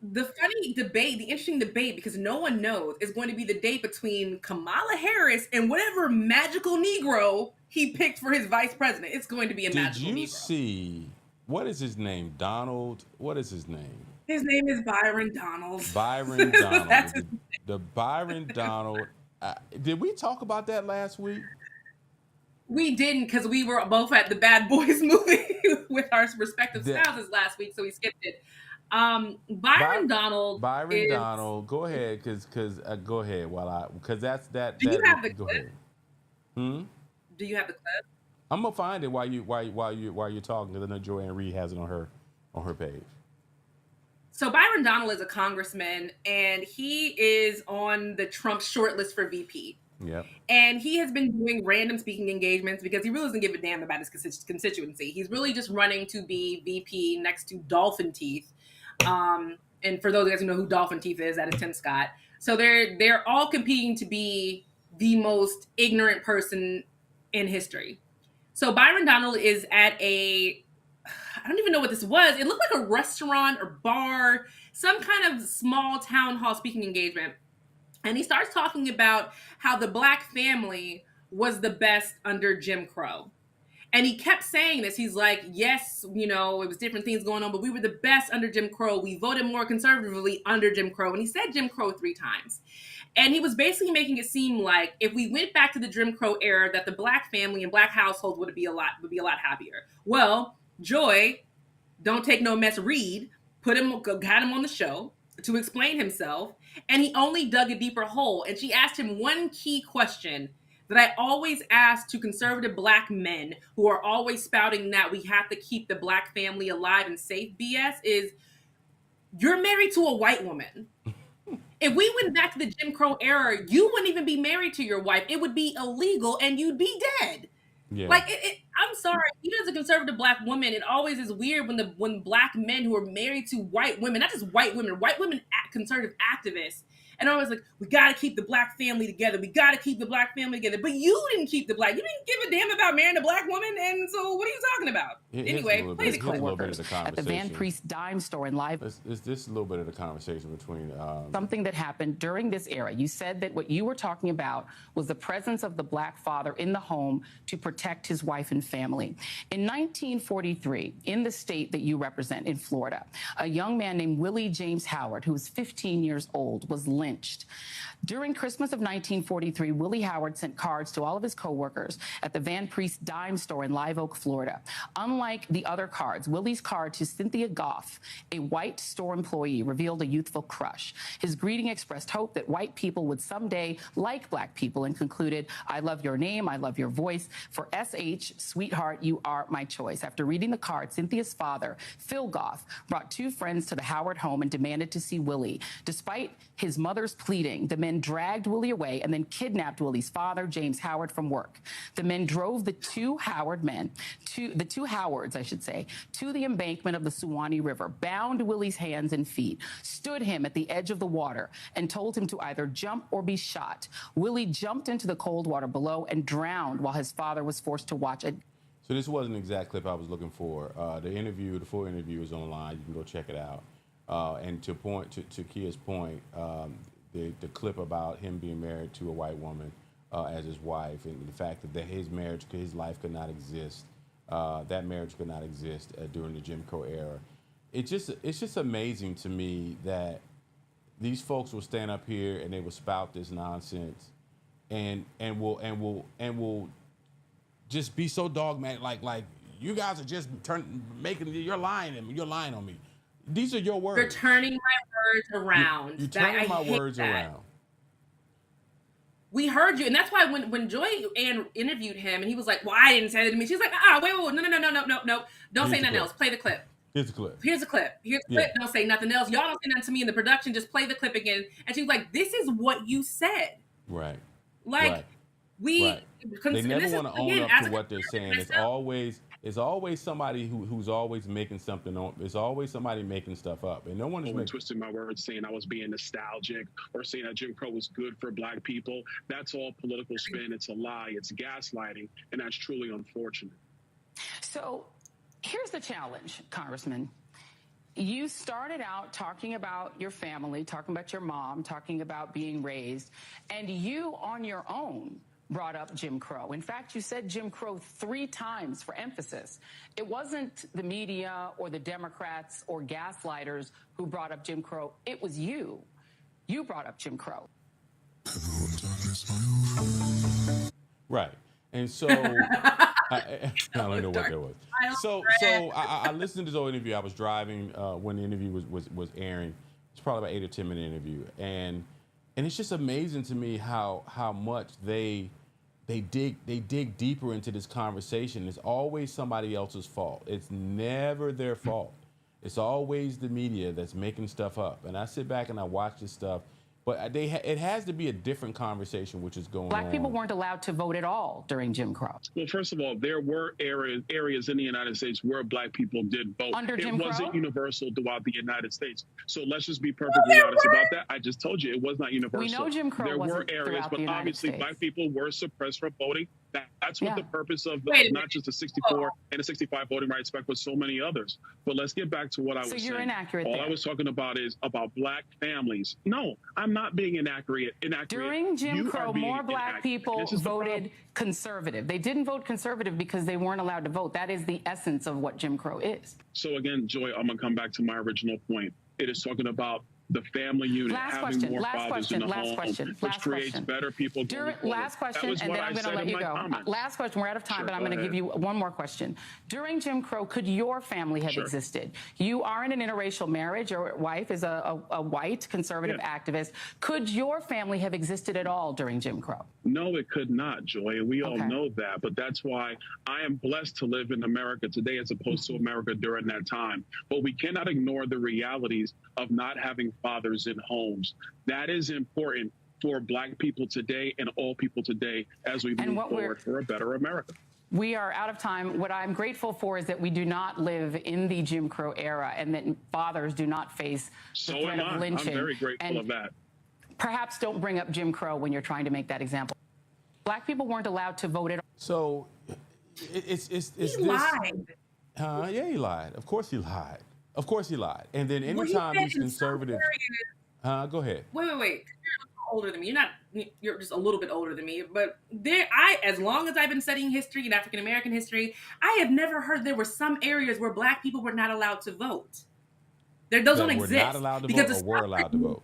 The funny debate, the interesting debate, because no one knows, is going to be the debate between Kamala Harris and whatever magical Negro he picked for his vice president. It's going to be a magical Negro. Did you see, what is his name? Donald? What is his name? His name is Byron Donald. Byron Donald. the Byron Donald. Did we talk about that last week? We didn't because we were both at the Bad Boys movie with our respective spouses last week, so we skipped it. Byron Donald. Byron Donald. Go ahead, because go ahead because that's that. Do you have the go clip? ahead. Hmm. Do you have the clip? I'm gonna find it while you're talking, because I know Joanne Reed has it on her page. So Byron Donald is a congressman, and he is on the Trump shortlist for VP. Yep. And he has been doing random speaking engagements because he really doesn't give a damn about his constituency. He's really just running to be VP next to Dolphin Teeth. And for those of you guys who know who Dolphin Teeth is, that is Tim Scott. So they're all competing to be the most ignorant person in history. So Byron Donald is at I don't even know what this was. It looked like a restaurant or bar, some kind of small town hall speaking engagement. And he starts talking about how the Black family was the best under Jim Crow. And he kept saying this. He's like, yes, it was different things going on, but we were the best under Jim Crow. We voted more conservatively under Jim Crow. And he said Jim Crow 3 times. And he was basically making it seem like if we went back to the Jim Crow era, that the Black family and Black households would be a lot happier. Well, Joy, Don't Take No Mess Reed, had him on the show to explain himself, and he only dug a deeper hole. And she asked him one key question that I always ask to conservative Black men who are always spouting that we have to keep the Black family alive and safe BS is, you're married to a white woman. If we went back to the Jim Crow era, you wouldn't even be married to your wife. It would be illegal and you'd be dead. Yeah. Like, I'm sorry, even as a conservative Black woman, it always is weird when Black men who are married to white women, not just white women, conservative activists, and always like, we got to keep the Black family together. We got to keep the Black family together. But you didn't keep you didn't give a damn about marrying a Black woman. And so what are you talking about? Anyway, play the co-workers at the Van Priest dime store in Live. Is this a little bit of the conversation between something that happened during this era? You said that what you were talking about was the presence of the Black father in the home to protect his wife and family. In 1943, in the state that you represent, in Florida, a young man named Willie James Howard, who was 15 years old, was lynched. During Christmas of 1943, Willie Howard sent cards to all of his co-workers at the Van Priest dime store in Live Oak, Florida. Unlike the other cards, Willie's card to Cynthia Goff, a white store employee, revealed a youthful crush. His greeting expressed hope that white people would someday like Black people and concluded, I love your name, I love your voice. For SH, sweetheart, you are my choice. After reading the card, Cynthia's father, Phil Goff, brought 2 friends to the Howard home and demanded to see Willie. Despite his mother's pleading, the men dragged Willie away and then kidnapped Willie's father, James Howard, from work. The men drove the 2 Howards, I should say, to the embankment of the Suwannee River, bound Willie's hands and feet, stood him at the edge of the water, and told him to either jump or be shot. Willie jumped into the cold water below and drowned while his father was forced to watch it. So this wasn't the exact clip I was looking for. The full interview is online. You can go check it out. And to Kia's point, the clip about him being married to a white woman as his wife, and the fact that his life could not exist, that marriage could not exist during the Jim Crow era. It's just amazing to me that these folks will stand up here and they will spout this nonsense, and will just be so dogmatic, like you guys are just you're lying on me. These are your words. You're turning my words around. You're turning my words around. We heard you, and that's why when Joy interviewed him, and he was like, "Well, I didn't say that to me." She's like, wait, no, don't say nothing else. Play the clip. Here's the clip. Here's the clip. Don't say nothing else. Y'all don't say nothing to me in the production. Just play the clip again. And she was like, "This is what you said." Right. Like they never want to own up to what they're saying. It's always somebody who's always making something on. It's always somebody making stuff up, and no one is twisting my words, saying I was being nostalgic or saying that Jim Crow was good for Black people. That's all political spin. It's a lie. It's gaslighting, and that's truly unfortunate. So, here's the challenge, Congressman. You started out talking about your family, talking about your mom, talking about being raised, and you on your own brought up Jim Crow. In fact, you said Jim Crow 3 times for emphasis. It wasn't the media or the Democrats or gaslighters who brought up Jim Crow. It was you. You brought up Jim Crow. Right. And so I don't know what that was. So I listened to this whole interview. I was driving when the interview was airing. It's probably about 8 or 10 minute interview, and it's just amazing to me how much they dig deeper into this conversation. It's always somebody else's fault. It's never their fault. It's always the media that's making stuff up. And I sit back and I watch this stuff, but it has to be a different conversation which is going on. Black people weren't allowed to vote at all during Jim Crow. Well, first of all, there were areas in the United States where Black people did vote. Under Jim Crow? It wasn't universal throughout the United States. So let's just be perfectly honest about that. I just told you it was not universal. We know Jim Crow there were wasn't areas, throughout but the United obviously States. Black people were suppressed from voting. That's what the purpose of not just the 64 and the 65 voting rights back, but so many others. But let's get back to what I was saying. So you're inaccurate All there. I was talking about is about Black families. No, I'm not being inaccurate. During Jim You Crow, are being more Black inaccurate. people This is the voted problem. conservative. They didn't vote conservative because they weren't allowed to vote. That is the essence of what Jim Crow is. So again, Joy, I'm gonna come back to my original point. It is talking about the family unit, having more fathers in the home, which creates better people going forward. Last question, That was and what then I I'm going said to let in you my go. comments. Last question. We're out of time, Sure, but I'm go going to give ahead. you one more question. During Jim Crow, could your family have existed? You are in an interracial marriage. Your wife is a white conservative activist. Could your family have existed at all during Jim Crow? No, it could not, Joy, and we all know that. But that's why I am blessed to live in America today as opposed to America during that time. But we cannot ignore the realities of not having fathers in homes. That is important for Black people today and all people today as we move forward for a better America. We are out of time. What I'm grateful for is that we do not live in the Jim Crow era and that fathers do not face the threat of lynching. I'm very grateful of that. Perhaps don't bring up Jim Crow when you're trying to make that example. Black people weren't allowed to vote at all. So it's He lied. Yeah, he lied. Of course he lied. Of course he lied. And then anytime these conservative... go ahead. Wait. You're a little older than me. You're just a little bit older than me. But as long as I've been studying history and African American history, I have never heard there were some areas where Black people were not allowed to vote. Those don't exist. We're not allowed to vote, or we're allowed to vote?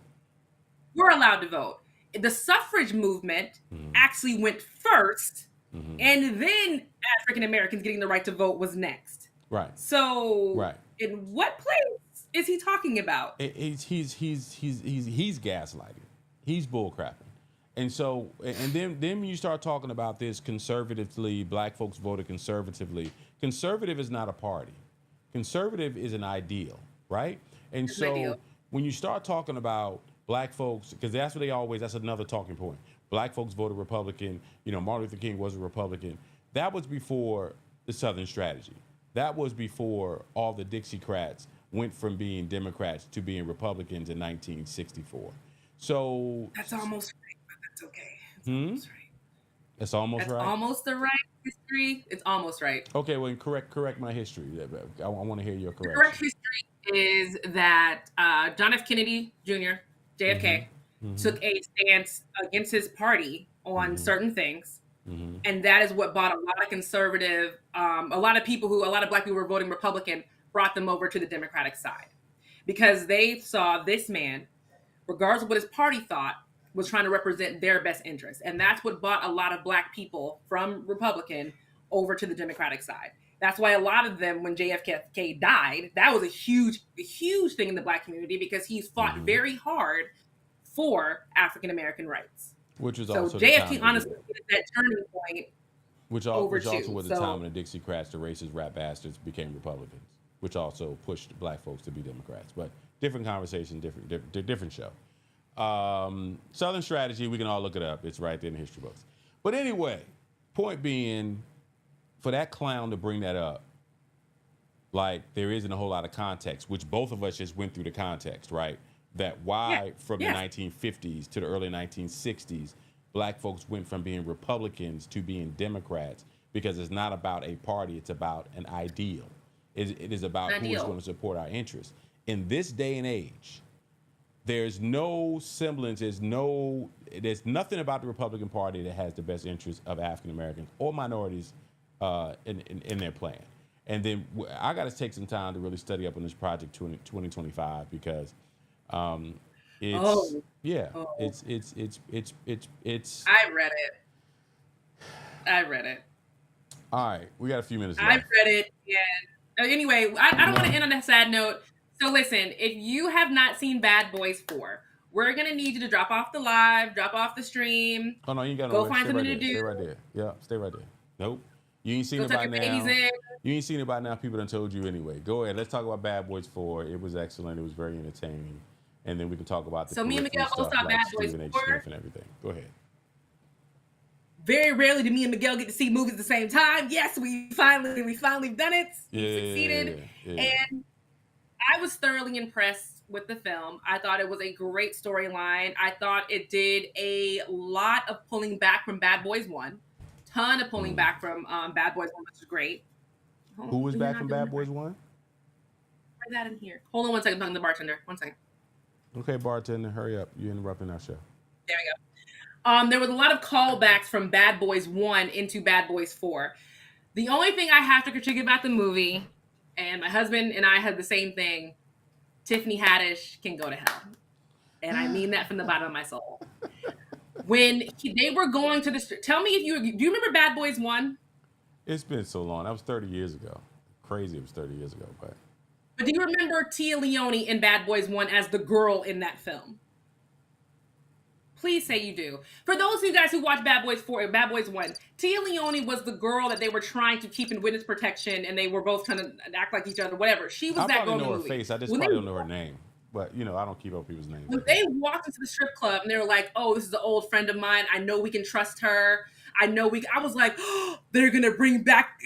We're allowed to vote. The suffrage movement actually went first, and then African Americans getting the right to vote was next. Right. So, in what place is he talking about? He's gaslighting. He's bullcrapping. And so, and then when you start talking about this conservatively, Black folks voted conservatively. Conservative is not a party. Conservative is an ideal, right? And so when you start talking about Black folks, because that's another talking point. Black folks voted Republican. Martin Luther King was a Republican. That was before the Southern strategy. That was before all the Dixiecrats went from being Democrats to being Republicans in 1964. So that's almost right, but that's okay. It's almost right. That's almost right. Almost the right history. It's almost right. Okay, well, correct my history. I want to hear your correction. The correct history is that John F. Kennedy Jr., JFK, took a stance against his party on certain things. And that is what brought a lot of conservative, a lot of Black people were voting Republican, brought them over to the Democratic side. Because they saw this man, regardless of what his party thought, was trying to represent their best interests. And that's what brought a lot of Black people from Republican over to the Democratic side. That's why a lot of them, when JFK died, that was a huge thing in the Black community because he's fought very hard for African American rights. Which was so also JFK honestly is that turning point. Which also was the time when the Dixiecrats, the racist rat bastards, became Republicans, which also pushed Black folks to be Democrats. But different conversation, different show. Southern strategy, we can all look it up. It's right there in the history books. But anyway, point being, for that clown to bring that up, like there isn't a whole lot of context, which both of us just went through the context, right? That why from the 1950s to the early 1960s, Black folks went from being Republicans to being Democrats because it's not about a party, it's about an ideal. It is about who is going to support our interests. In this day and age, there's no semblance, there's nothing about the Republican Party that has the best interests of African Americans or minorities in their plan. And then I got to take some time to really study up on this project 2025 because it's I read it. I read it. All right, we got a few minutes left. I've read it, and anyway, I don't want to end on a sad note. So listen, if you have not seen Bad Boys 4, we're gonna need you to drop off the live, drop off the stream. Oh no, you ain't got go no find something to do. Stay right there. Yeah, stay right there. Nope. You ain't seen go it by now. In. You ain't seen it by now. People done told you anyway. Go ahead. Let's talk about Bad Boys 4. It was excellent. It was very entertaining. And then we can talk about the me and Micheal both saw like Bad Boys Stephen 4. H. Smith and everything. Go ahead. Very rarely do me and Micheal get to see movies at the same time. Yes, we finally done it. We succeeded. And I was thoroughly impressed with the film. I thought it was a great storyline. I thought it did a lot of pulling back from Bad Boys 1. Ton of pulling back from Bad Boys 1, which is great. Who was back from Bad Boys 1? Write that in here. Hold on 1 second. I'm talking to the bartender. 1 second. Okay, bartender, hurry up. You're interrupting our show. There we go. There was a lot of callbacks from Bad Boys 1 into Bad Boys 4. The only thing I have to critique about the movie, and my husband and I had the same thing, Tiffany Haddish can go to hell. And I mean that from the bottom of my soul. When they were going to the street, tell me if do you remember Bad Boys 1? It's been so long. That was 30 years ago. Crazy it was 30 years ago, but do you remember Tia Leone in Bad Boys 1 as the girl in that film? Please say you do. For those of you guys who watch Bad Boys 4 and Bad Boys 1, Tia Leone was the girl that they were trying to keep in witness protection, and they were both trying to act like each other, whatever. She was that girl in the movie. I know her face. I just probably don't know her name. But, I don't keep up people's names. When they walked into the strip club and they were like, oh, this is an old friend of mine. I know we can trust her. I was like, oh, they're going to bring back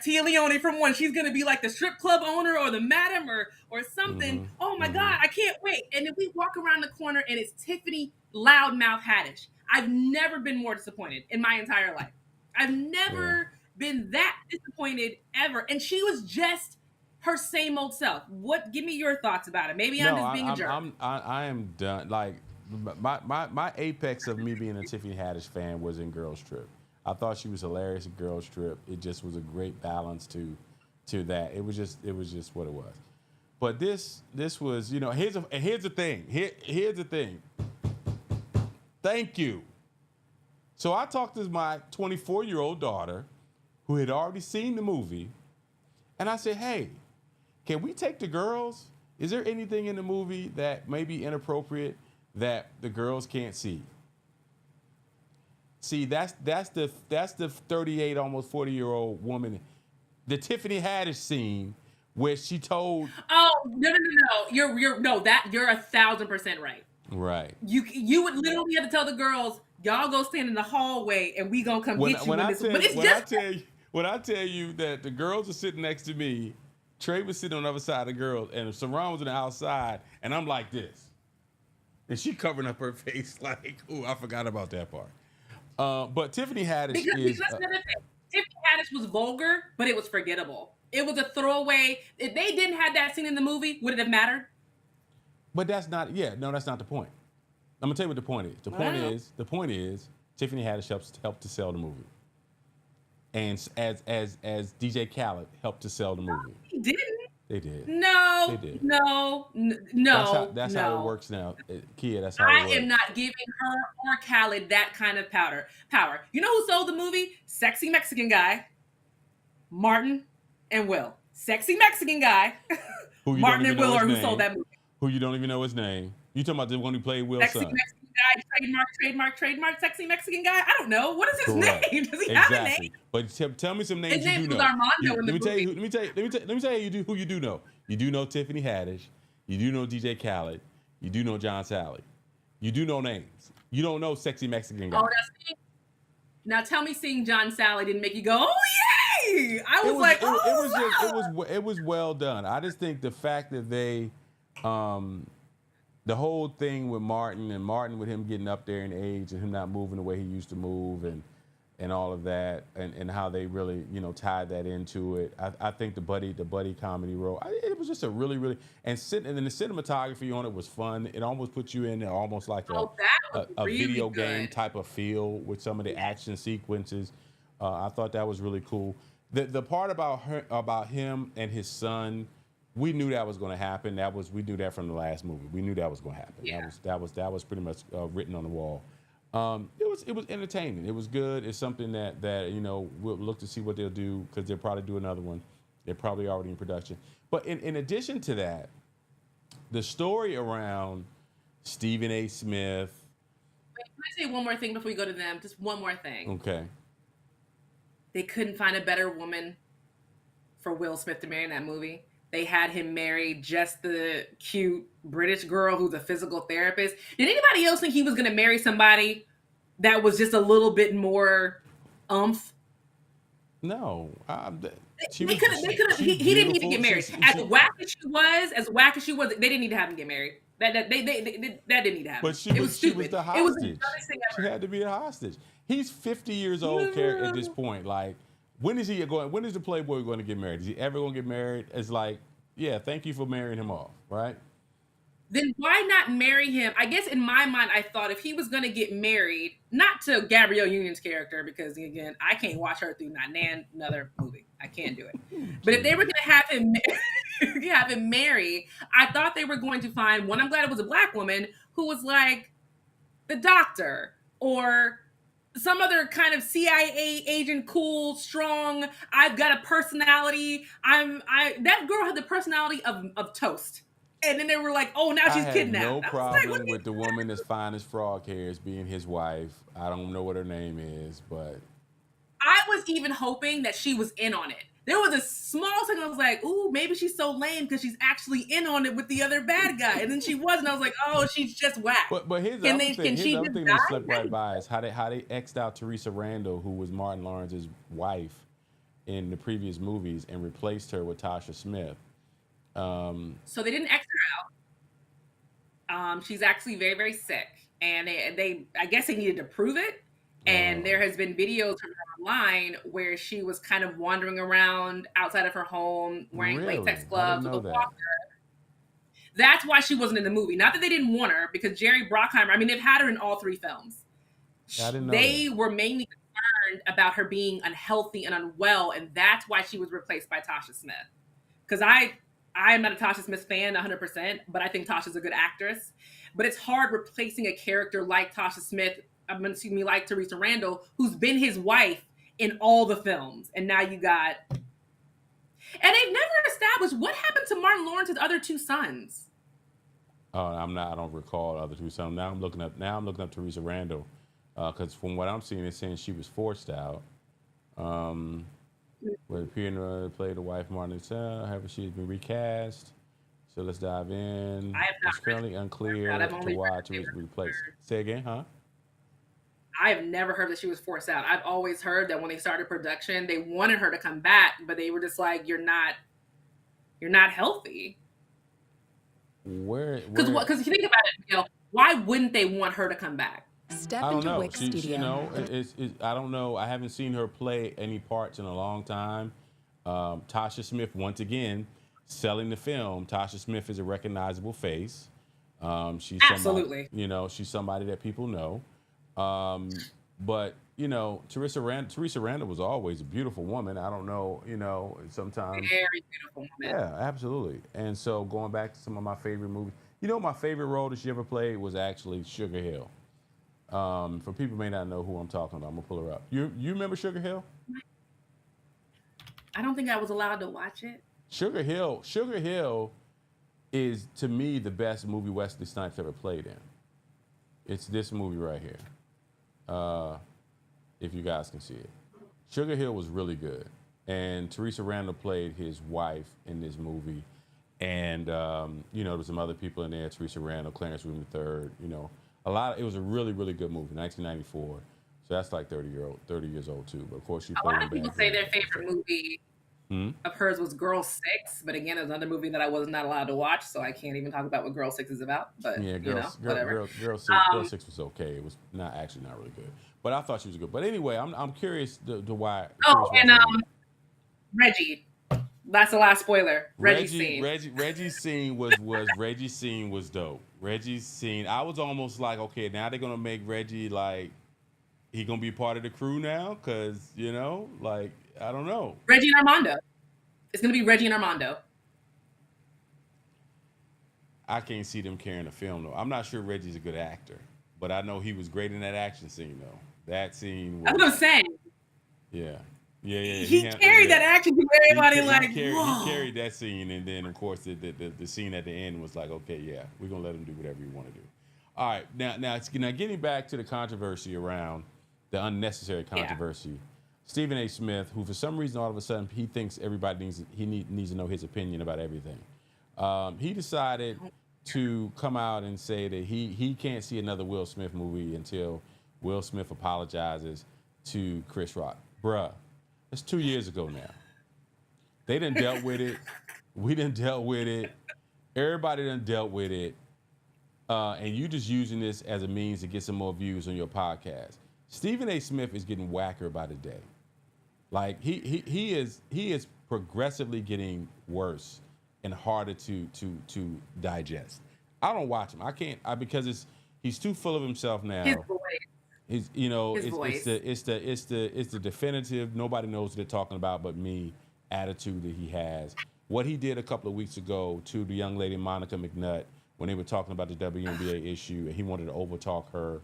Tia Leone from 1. She's going to be like the strip club owner or the madam or something. Mm-hmm. Oh my God, I can't wait. And then we walk around the corner and it's Tiffany Loudmouth Haddish. I've never been more disappointed in my entire life. I've never been that disappointed ever. And she was just her same old self. Give me your thoughts about it. Maybe I'm just being a jerk. I am done. Like my apex of me being a Tiffany Haddish fan was in Girls Trip. I thought she was hilarious in Girls Trip. It just was a great balance to that. It was just what it was. But this was, here's the thing. Here's the thing. Thank you. So I talked to my 24-year-old daughter who had already seen the movie, and I said, hey, can we take the girls? Is there anything in the movie that may be inappropriate that the girls can't see? See, that's the 38, almost 40-year-old woman, the Tiffany Haddish scene where she told. Oh no! You're 1,000% right. Right. You would literally have to tell the girls, y'all go stand in the hallway and we gonna come get you. When I tell you that the girls are sitting next to me. Trey was sitting on the other side of the girls, and Saran was on the outside, and I'm like this. And she covering up her face like, ooh, I forgot about that part. But Tiffany Haddish because Tiffany Haddish was vulgar, but it was forgettable. It was a throwaway. If they didn't have that scene in the movie, would it have mattered? But that's not the point. I'm going to tell you what the point is. The point is Tiffany Haddish helped to sell the movie. And as DJ Khaled helped to sell the movie. He didn't. They did. No. They did. No. That's how it works now, Kia. That's how it works. I am not giving her or Khaled that kind of power. You know who sold the movie? Sexy Mexican guy, Martin and Will. Sexy Mexican guy, Martin and Will are who sold that movie. Who you don't even know his name. You talking about the one who played Will's son. Mexican guy, trademark, sexy Mexican guy. I don't know. What is his name? Does he have a name? But tell me some names his name you do was know. Armando in the movie. Let me tell you who you do know. You do know Tiffany Haddish. You do know DJ Khaled. You do know John Sally. You do know names. You don't know sexy Mexican guy. Oh, that's me. Now tell me seeing John Sally didn't make you go, oh yay! It was well done. I just think the fact that they the whole thing with Martin with him getting up there in age and him not moving the way he used to move and all of that and how they really, tied that into it. I think the buddy comedy role, it was just a really, really, and then the cinematography on it was fun. It almost put you in there almost like a really video game type of feel with some of the action sequences. I thought that was really cool. The part about him and his son, we knew that was going to happen. We knew that from the last movie. We knew that was going to happen. Yeah. That was pretty much written on the wall. It was entertaining. It was good. It's something that we'll look to see what they'll do, because they'll probably do another one. They're probably already in production. But in addition to that, the story around Stephen A. Smith. Wait, can I say one more thing before we go to them? Just one more thing. Okay. They couldn't find a better woman for Will Smith to marry in that movie. They had him marry just the cute British girl who's a physical therapist. Did anybody else think he was going to marry somebody that was just a little bit more umph? No. He didn't need to get married. As whack as she was, they didn't need to have him get married. That didn't need to happen. But she was the hostage. It was the dumbest thing ever. She had to be the hostage. He's 50 years old at this point. Like, when is the Playboy going to get married? Is he ever going to get married? It's like, yeah, thank you for marrying him off, right? Then why not marry him? I guess in my mind, I thought if he was going to get married, not to Gabrielle Union's character, because again, I can't watch her through not another movie. I can't do it. But if they were going to have him marry, I thought they were going to find one. I'm glad it was a black woman who was like the doctor or some other kind of CIA agent, cool, strong. I've got a personality. That girl had the personality of toast. And then they were like, "Oh, now she's kidnapped." No problem with the woman that's fine as frog hairs being his wife. I don't know what her name is, but I was even hoping that she was in on it. There was a small thing I was like, "Ooh, maybe she's so lame because she's actually in on it with the other bad guy." And then she wasn't. I was like, "Oh, she's just whack." But here's the other thing that slipped right by is how they X'd out Teresa Randall, who was Martin Lawrence's wife in the previous movies, and replaced her with Tasha Smith. So they didn't X her out. She's actually very, very sick, and I guess they needed to prove it. And there has been videos from her online where she was kind of wandering around outside of her home wearing latex gloves with a walker. That's why she wasn't in the movie. Not that they didn't want her, because Jerry Bruckheimer, I mean, they've had her in all three films. I didn't know they were mainly concerned about her being unhealthy and unwell, and that's why she was replaced by Tasha Smith. Because I am not a Tasha Smith fan 100%, but I think Tasha's a good actress. But it's hard replacing a character like Tasha Smith, like Teresa Randall, who's been his wife in all the films. And now you got... And they've never established what happened to Martin Lawrence's other two sons. Oh, I don't recall the other two sons. Now I'm looking up Teresa Randall, because from what I'm seeing, it's saying she was forced out. But appearing to play the wife Martin Lawrence, however, she has been recast. So let's dive in. It's currently unclear to why she was replaced. Say again, huh? I have never heard that she was forced out. I've always heard that when they started production, they wanted her to come back, but they were just like, "You're not healthy." Because if you think about it, why wouldn't they want her to come back? I don't know. I don't know. I haven't seen her play any parts in a long time. Tasha Smith, once again, selling the film. Tasha Smith is a recognizable face. She's absolutely. She's somebody that people know. But Teresa Randall was always a beautiful woman. I don't know. Sometimes very beautiful woman. Yeah, absolutely. And so going back to some of my favorite movies, my favorite role that she ever played was actually Sugar Hill. For people who may not know who I'm talking about, I'm gonna pull her up. You remember Sugar Hill? I don't think I was allowed to watch it. Sugar Hill is, to me, the best movie Wesley Snipes ever played in. It's this movie right here. If you guys can see it. Sugar Hill was really good. And Teresa Randall played his wife in this movie. And, there was some other people in there, Teresa Randall, Clarence William III, it was a really, really good movie, 1994. So that's like 30 years old too. But of course, she played. A lot of people say their favorite movie of hers was Girl 6, but again, it's another movie that I was not allowed to watch, so I can't even talk about what Girl 6 is about. But yeah, whatever. Girl 6 was okay. It was not really good, but I thought she was good. But anyway, I'm curious to why. Oh, and Reggie. That's the last spoiler. Reggie's scene. Reggie's scene was dope. Reggie's scene. I was almost like, okay, now they're gonna make Reggie like he gonna be part of the crew now, because I don't know. Reggie and Armando. It's gonna be Reggie and Armando. I can't see them carrying a film though. I'm not sure Reggie's a good actor, but I know he was great in that action scene though. That scene was. That's what I'm saying. Yeah. He carried that action to everybody he carried that scene, and then of course the scene at the end was like, okay, yeah, we're gonna let him do whatever you want to do. All right, now getting back to the controversy around the unnecessary controversy. Yeah. Stephen A. Smith, who for some reason all of a sudden he thinks everybody needs to know his opinion about everything. He decided to come out and say that he can't see another Will Smith movie until Will Smith apologizes to Chris Rock. Bruh. It's 2 years ago now. They done dealt with it. We done dealt with it. Everybody done dealt with it. And you just using this as a means to get some more views on your podcast. Stephen A. Smith is getting whacker by the day. Like he is progressively getting worse and harder to digest. I don't watch him. I can't because he's too full of himself now. His voice. It's the definitive nobody knows what they're talking about but me attitude that he has. What he did a couple of weeks ago to the young lady Monica McNutt when they were talking about the WNBA issue and he wanted to overtalk her.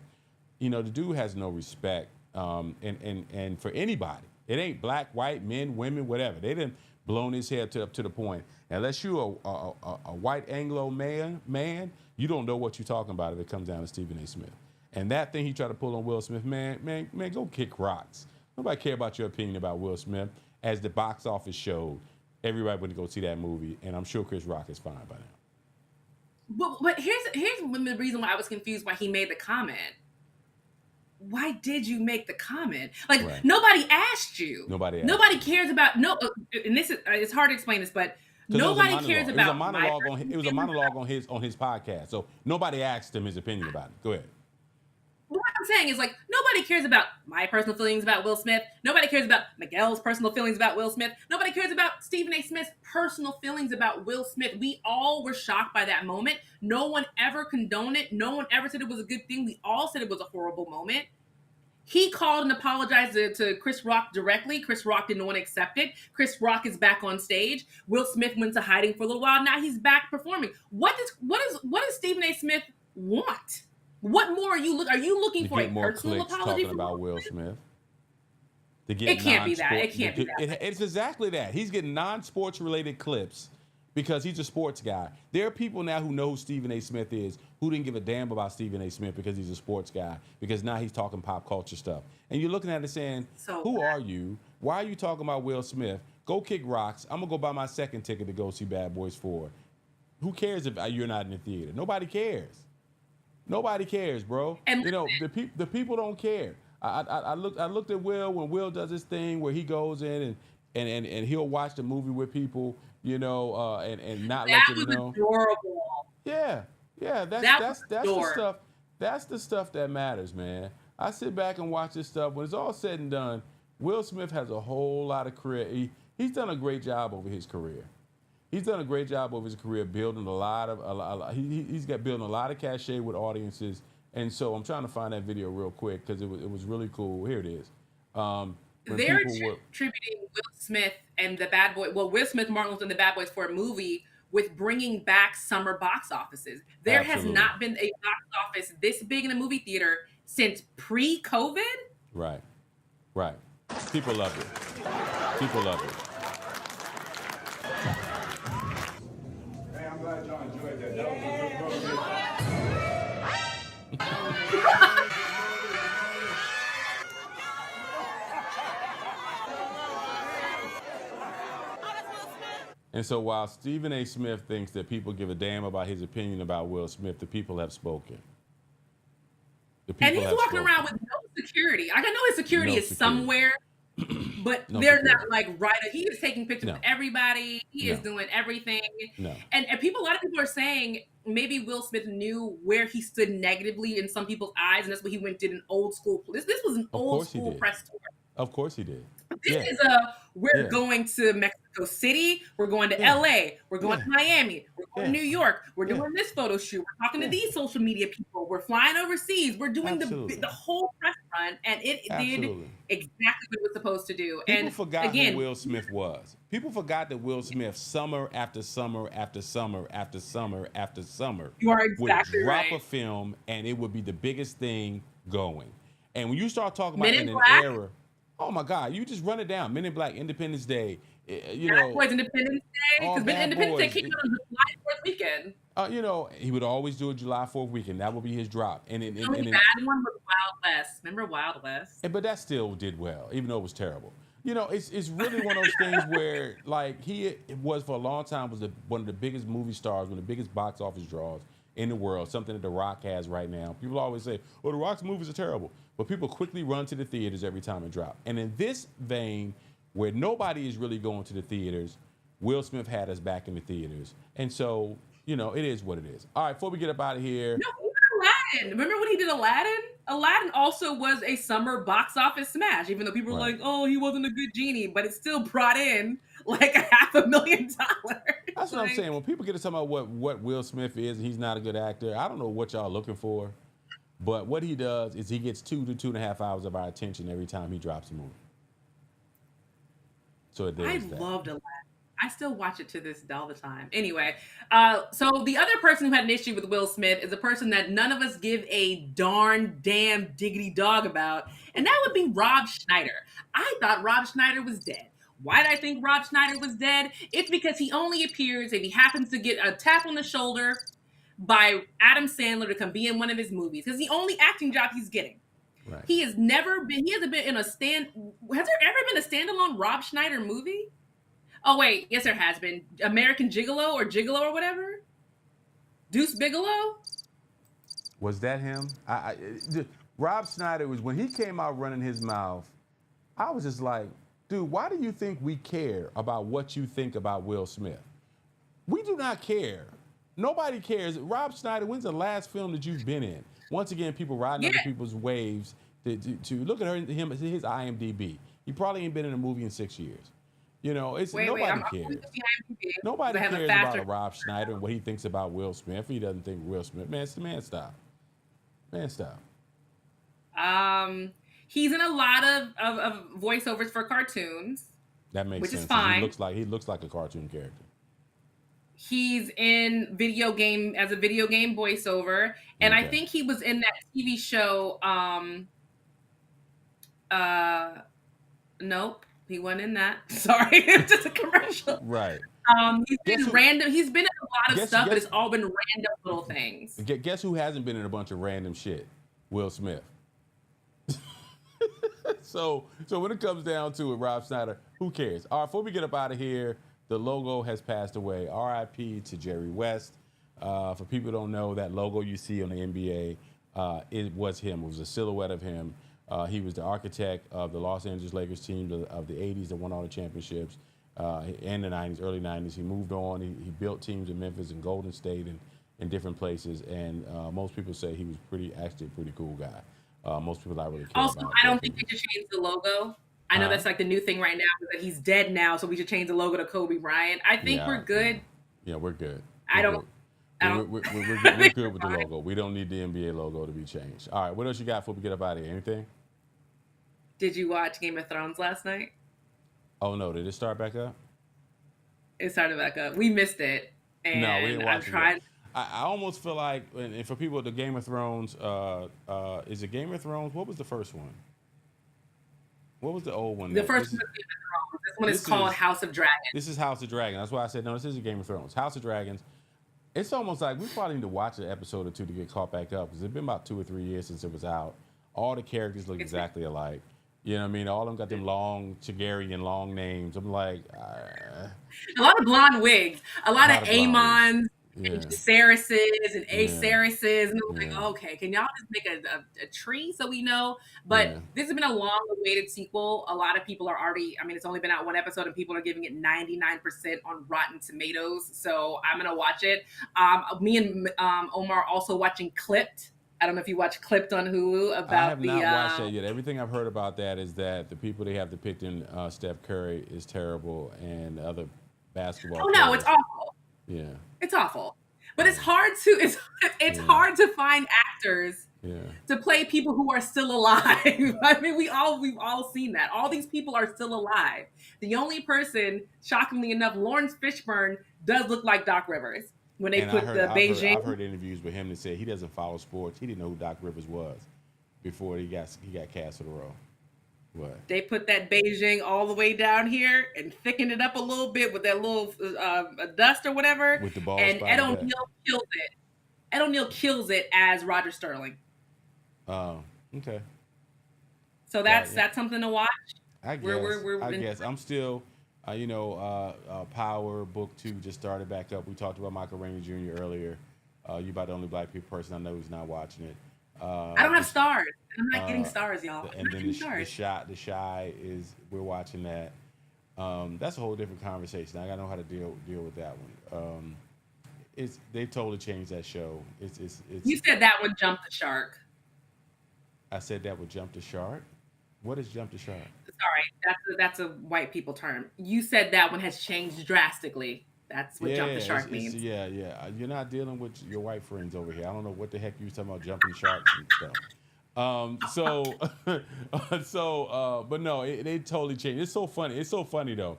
The dude has no respect. And for anybody, it ain't black, white, men, women, whatever. They done blown his head up to the point. Unless you're a white Anglo man, you don't know what you're talking about if it comes down to Stephen A. Smith. And that thing he tried to pull on Will Smith, man, go kick rocks. Nobody care about your opinion about Will Smith. As the box office showed, everybody went to go see that movie, and I'm sure Chris Rock is fine by now. But here's the reason why I was confused why he made the comment. Why did you make the comment? Like right. Nobody asked you. Nobody cares about and this is it's hard to explain this, but nobody cares about. It was a monologue on his podcast, so nobody asked him his opinion about it. Go ahead. What I'm saying is, like, nobody cares about my personal feelings about Will Smith. Nobody cares about Miguel's personal feelings about Will Smith. Nobody cares about Stephen A. Smith's personal feelings about Will Smith. We all were shocked by that moment. No one ever condoned it. No one ever said it was a good thing. We all said it was a horrible moment. He called and apologized to Chris Rock directly. Chris Rock didn't want to accept it. Chris Rock is back on stage. Will Smith went to hiding for a little while. Now he's back performing. What does Stephen A. Smith want? What more are you looking for? A personal apology talking about Will Smith? It can't be that. It can't be that. It's exactly that. He's getting non-sports related clips because he's a sports guy. There are people now who know who Stephen A. Smith is who didn't give a damn about Stephen A. Smith because he's a sports guy, because now he's talking pop culture stuff. And you're looking at it saying, who are you? Why are you talking about Will Smith? Go kick rocks. I'm going to go buy my second ticket to go see Bad Boys 4. Who cares if you're not in the theater? Nobody cares. Nobody cares, bro. And the people don't care. I looked at Will when Will does this thing where he goes in and he'll watch the movie with people, and not let them know. That was adorable. Yeah. That's the stuff. That's the stuff that matters, man. I sit back and watch this stuff. When it's all said and done, Will Smith has a whole lot of career. He's done a great job over his career. He's done a great job over his career building he's got building a lot of cachet with audiences. And so I'm trying to find that video real quick because it was really cool. Here it is. They're attributing Will Smith and the Bad Boy. Well, Will Smith, Martin was in the Bad Boys 4 movie with bringing back summer box offices. There has not been a box office this big in a movie theater since pre-COVID. Right. People love it. Hey, I'm glad y'all enjoyed that. That was a good program. And so while Stephen A. Smith thinks that people give a damn about his opinion about Will Smith, the people have spoken. And he's walking around with no security. I know his security is somewhere, but they're not like right. He is taking pictures of everybody. He is doing everything. No. And a lot of people are saying maybe Will Smith knew where he stood negatively in some people's eyes, and that's what he went and did an old school. This was an old school press tour. Of course he did. This is we're going to Mexico City. We're going to LA. We're going to Miami. We're going to New York. We're doing this photo shoot. We're talking to these social media people. We're flying overseas. We're doing the whole press run, and it Absolutely. did exactly what it was supposed to do. People And forgot again, who Will Smith was. People forgot that Will Smith, summer after summer after summer after summer after summer, you are would exactly drop right. a film and it would be the biggest thing going. And when you start talking Men about in in an Black, era, oh my God, you just run it down. Men in Black, Independence Day, you Bad know, Boys Independence Day, all because Bad Independence Day Boys. came out on July 4th weekend. You know, he would always do a July 4th weekend. That would be his drop. The only bad one was Wild West. Remember Wild West? But that still did well, even though it was terrible. You know, it's really one of those things where, like, he was for a long time was one of the biggest movie stars, one of the biggest box office draws in the world, something that The Rock has right now. People always say, oh, The Rock's movies are terrible. But people quickly run to the theaters every time it drops. And in this vein, where nobody is really going to the theaters, Will Smith had us back in the theaters. And so, you know, it is what it is. All right, before we get up out of here. No, Aladdin. Remember when he did Aladdin? Aladdin also was a summer box office smash, even though people were like, oh, he wasn't a good genie, but it still brought in like $500,000. That's what I'm saying. When people get to talk about what Will Smith is and he's not a good actor, I don't know what y'all looking for. But what he does is he gets 2 to 2.5 hours of our attention every time he drops a movie. So it does that. Loved Aladdin. I still watch it to this all the time. Anyway, so the other person who had an issue with Will Smith is a person that none of us give a darn damn diggity dog about, and that would be Rob Schneider. I thought Rob Schneider was dead. Why did I think Rob Schneider was dead? It's because he only appears if he happens to get a tap on the shoulder by Adam Sandler to come be in one of his movies. Because the only acting job he's getting. Right. He hasn't been in a has there ever been a standalone Rob Schneider movie? Oh, wait. Yes, there has been. American Gigolo or whatever? Deuce Bigelow? Was that him? Rob Schneider was, when he came out running his mouth, I was just like, dude, why do you think we care about what you think about Will Smith? We do not care. Nobody cares. Rob Schneider, when's the last film that you've been in? Once again, people riding other people's waves to look at his IMDb. He probably ain't been in a movie in 6 years. You know, nobody cares. Nobody cares about Rob Schneider and what he thinks about Will Smith. He doesn't think Will Smith. Man, stop. Man, stop. He's in a lot of voiceovers for cartoons. That makes sense. Which is fine. He looks like a cartoon character. He's in a video game voiceover, and I think he was in that TV show. Nope. He wasn't in that. Sorry, it's just a commercial. Right. He's been in a lot of stuff, but it's all been random little things. Guess who hasn't been in a bunch of random shit? Will Smith. So when it comes down to it, Rob Schneider, who cares? All right, before we get up out of here, the logo has passed away. R.I.P. to Jerry West. For people who don't know, that logo you see on the NBA, it was him. It was a silhouette of him. He was the architect of the Los Angeles Lakers team of the 80s that won all the championships and the 90s, early 90s. He moved on. He built teams in Memphis and Golden State and in different places. And most people say he was actually a pretty cool guy. Most people not really care also, about. I don't think they should change the logo. I know that's like the new thing right now, that he's dead now, so we should change the logo to Kobe Bryant. I think we're good. Yeah, we're good. We're good with the logo. We don't need the NBA logo to be changed. All right, what else you got before we get up out of here? Anything? Did you watch Game of Thrones last night? Oh, no. Did it start back up? It started back up. We missed it. And no, we didn't watch it. I almost feel like, and for people, the Game of Thrones, is it Game of Thrones? What was the first one? What was the old one? The first one was Game of Thrones. This one is called House of Dragons. This is House of Dragons. That's why I said, no, this isn't Game of Thrones. House of Dragons. It's almost like we probably need to watch an episode or two to get caught back up, because it's been about 2 or 3 years since it was out. All the characters look exactly alike. You know what I mean? All of them got them long Targaryen long names. I'm like... a lot of blonde wigs. A lot of Aemons. And Jacerys and Acerys, and I'm like, okay, can y'all just make a tree so we know? But this has been a long-awaited sequel. A lot of people are already, I mean, it's only been out one episode, and people are giving it 99% on Rotten Tomatoes. So I'm gonna watch it. Me and Omar are also watching Clipped. I don't know if you watch Clipped on Hulu. About I have not watched that yet. Everything I've heard about that is that the people they have depicting Steph Curry is terrible, and other basketball. Oh no, it's awful. Yeah. It's awful. But it's hard to hard to find actors to play people who are still alive. I mean, we've all seen that. All these people are still alive. The only person, shockingly enough, Lawrence Fishburne does look like Doc Rivers when they put the Beijing. I've heard interviews with him that said he doesn't follow sports. He didn't know who Doc Rivers was before he got cast for the role. What? They put that Beijing all the way down here and thickened it up a little bit with that little dust or whatever. With the balls. And Ed O'Neill kills it. Ed O'Neill kills it as Roger Sterling. Oh, okay. So that's something to watch. I guess I'm still, Power Book 2 just started back up. We talked about Micheal Rainey Jr. earlier. You're about the only black people person I know who's not watching it. I don't have stars. I'm not getting stars, y'all. And then the Shy is, we're watching that. That's a whole different conversation. I gotta know how to deal with that one. They totally changed that show. It's You said that one jumped the shark. I said that would jump the shark. What is jump the shark? Sorry, that's a white people term. You said that one has changed drastically. That's what jump the shark means. Yeah. You're not dealing with your white friends over here. I don't know what the heck you were talking about jumping sharks and stuff. But no, they totally changed. It's so funny. It's so funny though.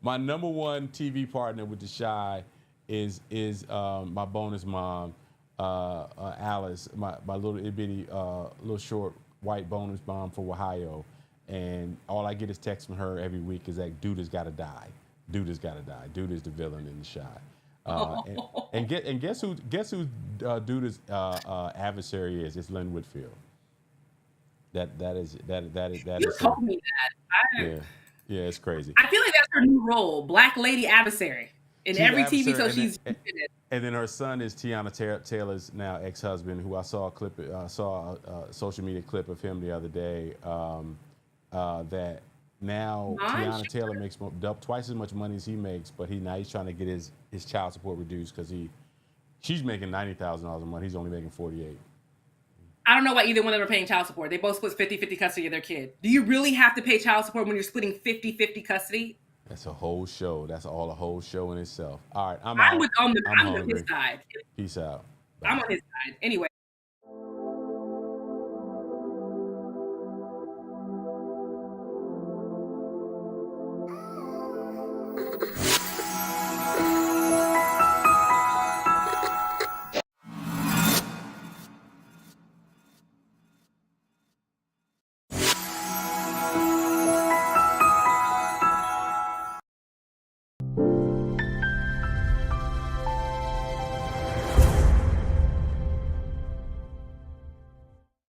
My number one TV partner with the Shy is my bonus mom, Alice, my little itty bitty, little short white bonus mom from Ohio. And all I get is text from her every week is that dude has got to die. Dude has got to die. Dude is the villain in the Shy. And guess who Dude's adversary is? It's Lynn Whitfield. That is. You told me that. Yeah, it's crazy. I feel like that's her new role, Black Lady Adversary. In every TV show she's in it. And then her son is Tiana Taylor's now ex-husband, who I saw a social media clip of him the other day. That now Tiana Taylor makes twice as much money as he makes, but he's trying to get his child support reduced because she's making $90,000 a month. He's only making $48,000. I don't know why either one of them are paying child support. They both split 50-50 custody of their kid. Do you really have to pay child support when you're splitting 50-50 custody? That's a whole show. That's all a whole show in itself. All right, I'm out. I'm on his side. Peace out. Bye. I'm on his side. Anyway.